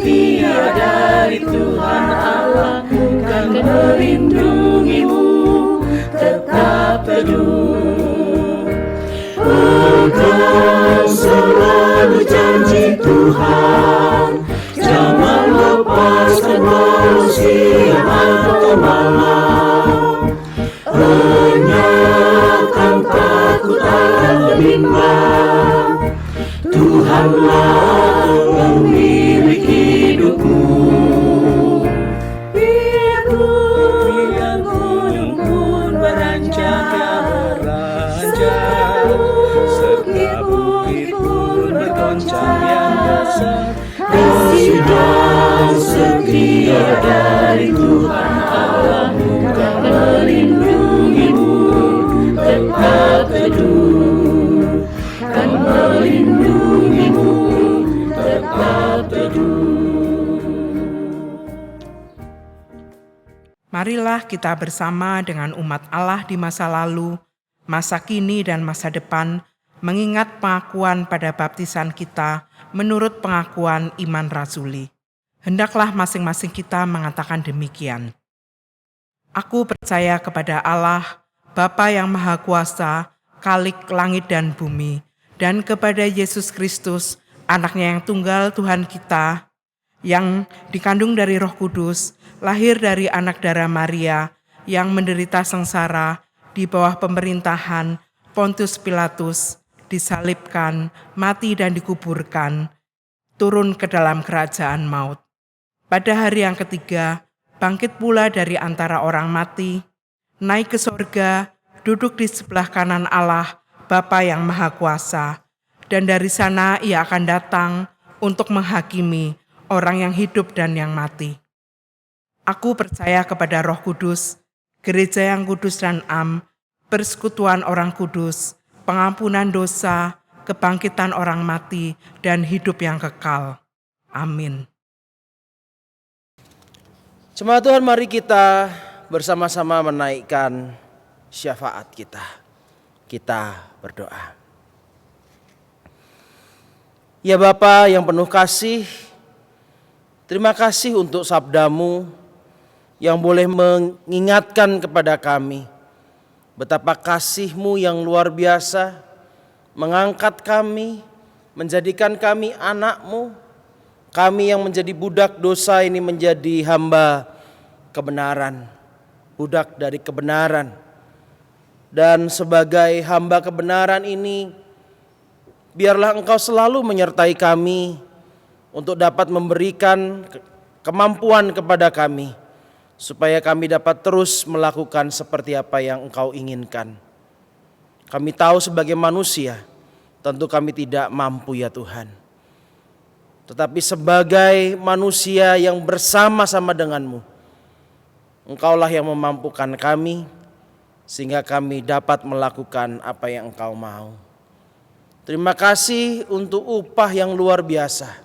setia dari Tuhan Allahmu kan melindungimu tetap teduh. Pegang selalu janji Tuhan, jangan lepaskan walau siang atau malam. Enyahkan takut akan bimbang, Tuhanlah pemilik hidupmu. Biar gunung pun beranjak, serta bukit pun bergoncang yang besar, kasih dan setia dari Tuhan Allahmu kan melindungimu tetap teduh, kan melindungimu tetap teduh. Marilah kita bersama dengan umat Allah di masa lalu, masa kini dan masa depan, mengingat pengakuan pada baptisan kita menurut pengakuan iman rasuli. Hendaklah masing-masing kita mengatakan demikian. Aku percaya kepada Allah, Bapa yang Maha Kuasa, Khalik langit dan bumi, dan kepada Yesus Kristus, anaknya yang tunggal Tuhan kita, yang dikandung dari Roh Kudus, lahir dari anak darah Maria, yang menderita sengsara di bawah pemerintahan Pontius Pilatus, disalibkan, mati dan dikuburkan, turun ke dalam kerajaan maut. Pada hari yang ketiga, bangkit pula dari antara orang mati, naik ke sorga, duduk di sebelah kanan Allah, Bapa yang Maha Kuasa, dan dari sana ia akan datang untuk menghakimi orang yang hidup dan yang mati. Aku percaya kepada Roh Kudus, gereja yang kudus dan am, persekutuan orang kudus, pengampunan dosa, kebangkitan orang mati, dan hidup yang kekal. Amin. Jemaat Tuhan, mari kita bersama-sama menaikkan syafaat kita. Kita berdoa. Ya Bapa yang penuh kasih, terima kasih untuk sabdamu yang boleh mengingatkan kepada kami betapa kasih-Mu yang luar biasa mengangkat kami, menjadikan kami anak-Mu. Kami yang menjadi budak dosa ini menjadi hamba kebenaran, budak dari kebenaran. Dan sebagai hamba kebenaran ini, biarlah Engkau selalu menyertai kami untuk dapat memberikan kemampuan kepada kami, supaya kami dapat terus melakukan seperti apa yang Engkau inginkan. Kami tahu sebagai manusia, tentu kami tidak mampu ya Tuhan. Tetapi sebagai manusia yang bersama-sama dengan-Mu, Engkaulah yang memampukan kami, sehingga kami dapat melakukan apa yang Engkau mau. Terima kasih untuk upah yang luar biasa.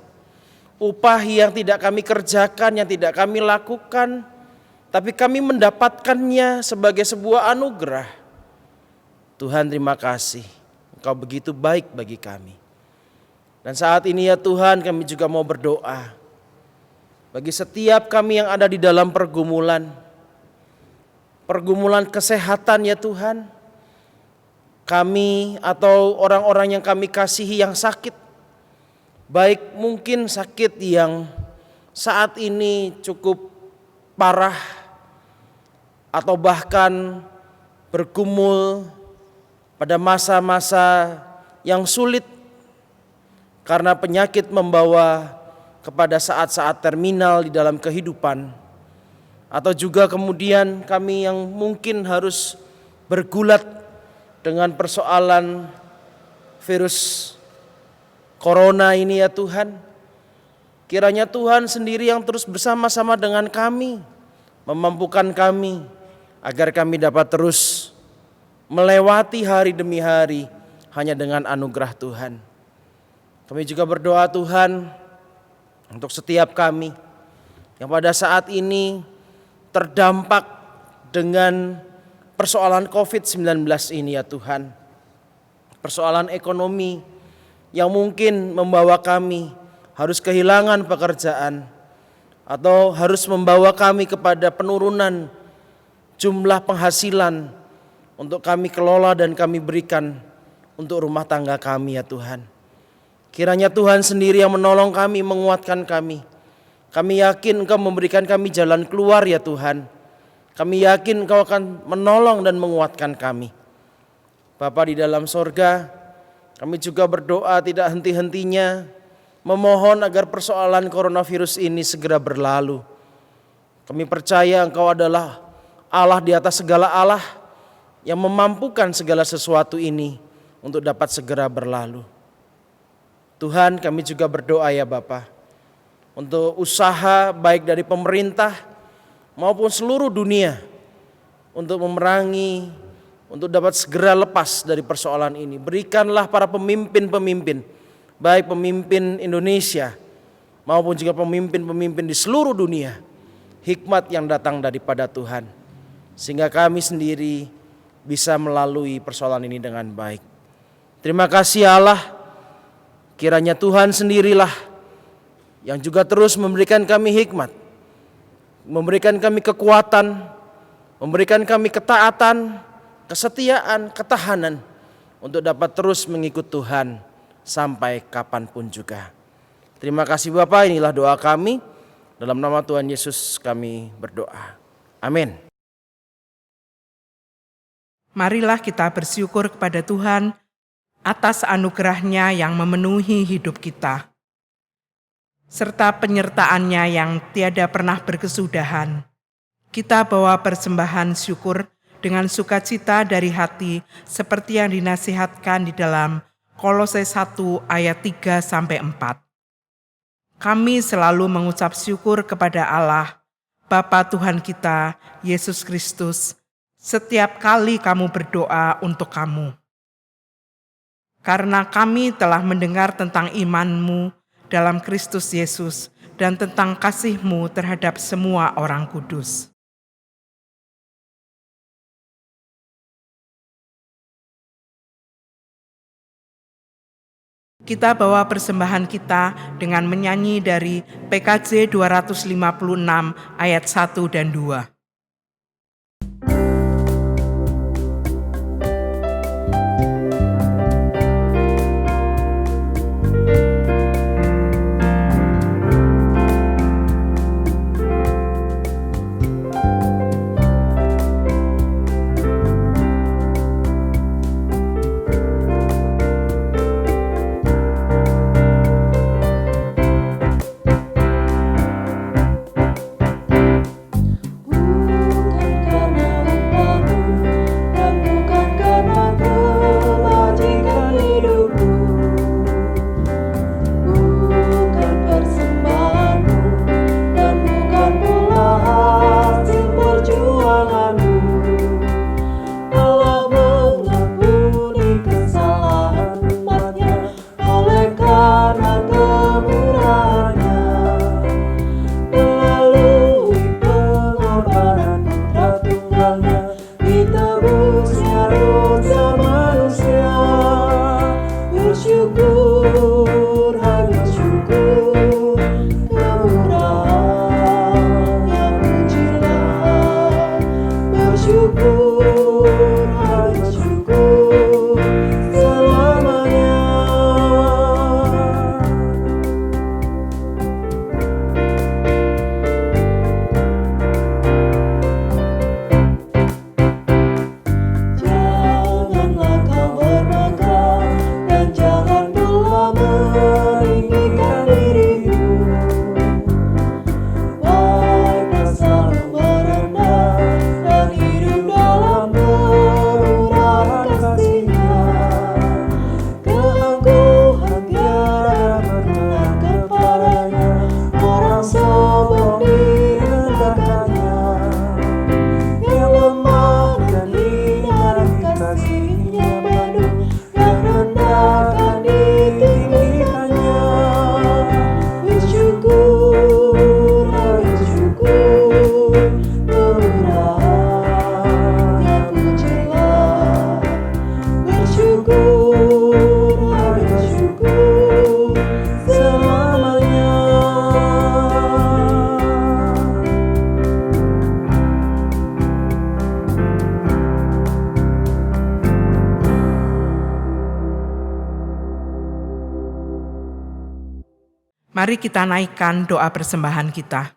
Upah yang tidak kami kerjakan, yang tidak kami lakukan, tapi kami mendapatkannya sebagai sebuah anugerah. Tuhan, terima kasih. Engkau begitu baik bagi kami. Dan saat ini ya Tuhan, kami juga mau berdoa bagi setiap kami yang ada di dalam pergumulan kesehatan ya Tuhan. Kami atau orang-orang yang kami kasihi yang sakit, baik mungkin sakit yang saat ini cukup parah atau bahkan bergumul pada masa-masa yang sulit karena penyakit membawa kepada saat-saat terminal di dalam kehidupan, atau juga kemudian kami yang mungkin harus bergulat dengan persoalan virus corona ini ya Tuhan. Kiranya Tuhan sendiri yang terus bersama-sama dengan kami, memampukan kami agar kami dapat terus melewati hari demi hari hanya dengan anugerah Tuhan. Kami juga berdoa Tuhan untuk setiap kami yang pada saat ini terdampak dengan persoalan COVID-19 ini ya Tuhan. Persoalan ekonomi yang mungkin membawa kami harus kehilangan pekerjaan, atau harus membawa kami kepada penurunan jumlah penghasilan untuk kami kelola dan kami berikan untuk rumah tangga kami ya Tuhan. Kiranya Tuhan sendiri yang menolong kami, menguatkan kami. Kami yakin Engkau memberikan kami jalan keluar ya Tuhan. Kami yakin Engkau akan menolong dan menguatkan kami. Bapa di dalam sorga, kami juga berdoa tidak henti-hentinya memohon agar persoalan coronavirus ini segera berlalu. Kami percaya Engkau adalah Allah di atas segala Allah yang memampukan segala sesuatu ini untuk dapat segera berlalu. Tuhan, kami juga berdoa ya Bapa, untuk usaha baik dari pemerintah maupun seluruh dunia untuk memerangi, untuk dapat segera lepas dari persoalan ini. Berikanlah para pemimpin-pemimpin, baik pemimpin Indonesia maupun juga pemimpin-pemimpin di seluruh dunia, hikmat yang datang daripada Tuhan, sehingga kami sendiri bisa melalui persoalan ini dengan baik. Terima kasih Allah, kiranya Tuhan sendirilah yang juga terus memberikan kami hikmat, memberikan kami kekuatan, memberikan kami ketaatan, kesetiaan, ketahanan untuk dapat terus mengikut Tuhan sampai kapanpun juga. Terima kasih Bapa, inilah doa kami. Dalam nama Tuhan Yesus kami berdoa. Amin. Marilah kita bersyukur kepada Tuhan atas anugerah-Nya yang memenuhi hidup kita, serta penyertaan-Nya yang tiada pernah berkesudahan. Kita bawa persembahan syukur dengan sukacita dari hati, seperti yang dinasihatkan di dalam Kolose 1 ayat 3-4. Kami selalu mengucap syukur kepada Allah, Bapa Tuhan kita, Yesus Kristus, setiap kali kamu berdoa untuk kamu. Karena kami telah mendengar tentang iman-Mu dalam Kristus Yesus dan tentang kasih-Mu terhadap semua orang kudus. Kita bawa persembahan kita dengan menyanyi dari PKJ 256 ayat 1 dan 2. Mari kita naikkan doa persembahan kita.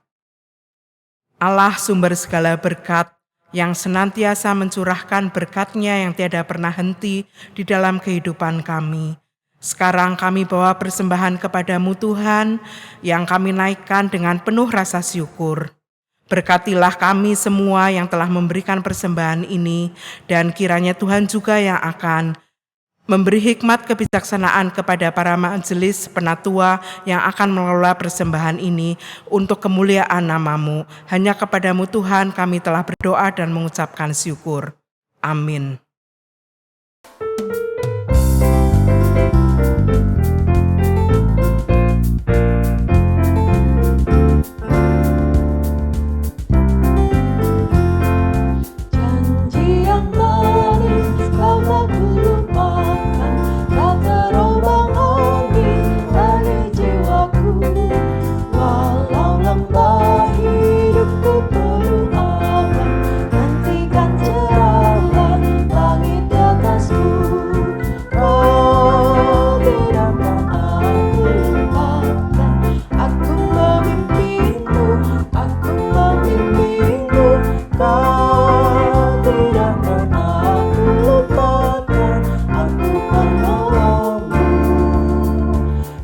Allah sumber segala berkat, yang senantiasa mencurahkan berkat-Nya yang tiada pernah henti di dalam kehidupan kami. Sekarang kami bawa persembahan kepadamu Tuhan, yang kami naikkan dengan penuh rasa syukur. Berkatilah kami semua yang telah memberikan persembahan ini, dan kiranya Tuhan juga yang akan memberi hikmat kebijaksanaan kepada para majelis penatua yang akan mengelola persembahan ini untuk kemuliaan nama-Mu. Hanya kepadamu Tuhan kami telah berdoa dan mengucapkan syukur. Amin. Janji yang manis kau tak lupakan, tak terombang ambing dari jiwaku. Walau lembah hidupku penuh awan, nantikan cerahlah langit di atasku. Kau tidak akan aku lupakan, aku memimpimu, aku memimpimu. Kau tidak akan aku lupakan, aku menolongmu,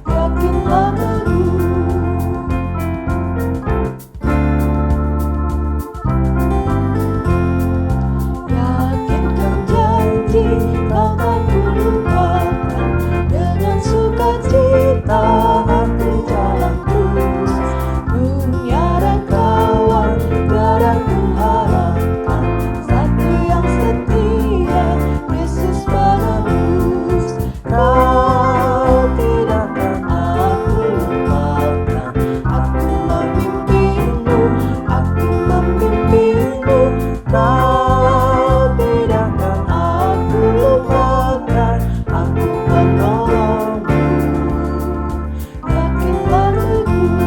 yakinlah teguh. Yakinkan janji kau tak kulupakan, dengan sukacita aku jalan terus. Dunia dan kawan tiada ku harapkan, satu yang setia, Yesus penebus. Kau tidak akan aku lupakan, aku memimpimu, aku memimpimu. Kau tidak akan aku lupakan, aku menolongmu, yakinlah teguh.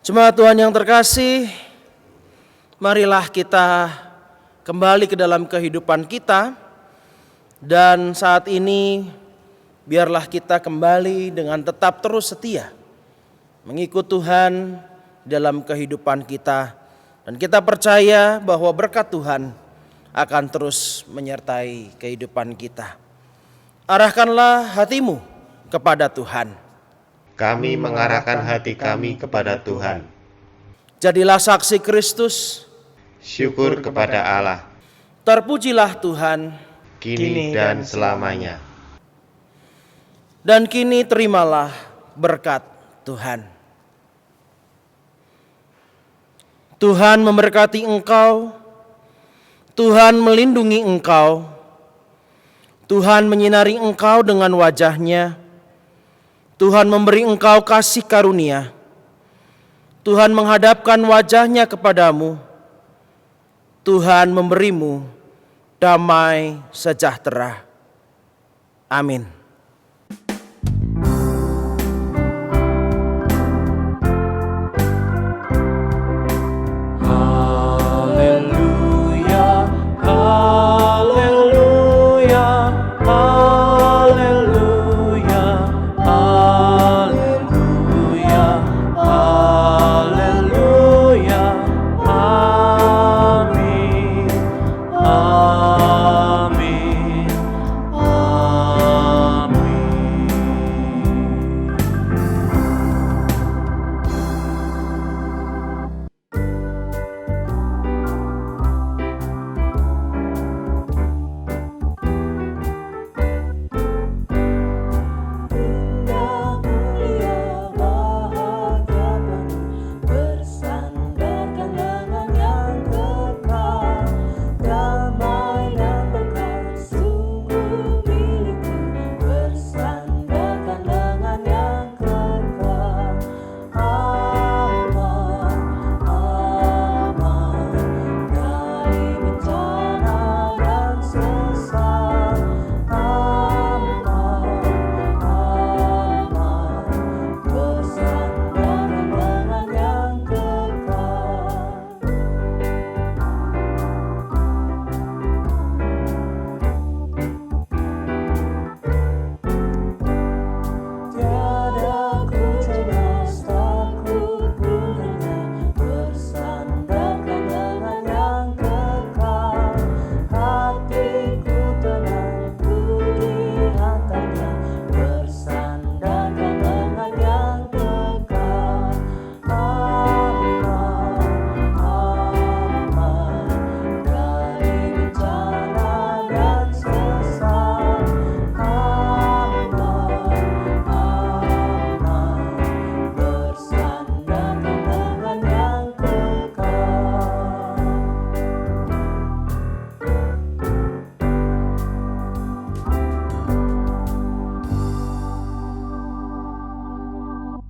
Jemaat Tuhan yang terkasih, marilah kita kembali ke dalam kehidupan kita, dan saat ini biarlah kita kembali dengan tetap terus setia mengikut Tuhan dalam kehidupan kita, dan kita percaya bahwa berkat Tuhan akan terus menyertai kehidupan kita. Arahkanlah hatimu kepada Tuhan. Kami mengarahkan hati kami kepada Tuhan. Jadilah saksi Kristus. Syukur kepada Allah, Terpujilah Tuhan. kini dan selamanya. Dan kini terimalah berkat Tuhan. Tuhan memberkati engkau. Tuhan melindungi engkau. Tuhan menyinari engkau dengan wajah-Nya. Tuhan memberi engkau kasih karunia. Tuhan menghadapkan wajah-Nya kepadamu. Tuhan memberimu damai sejahtera. Amin.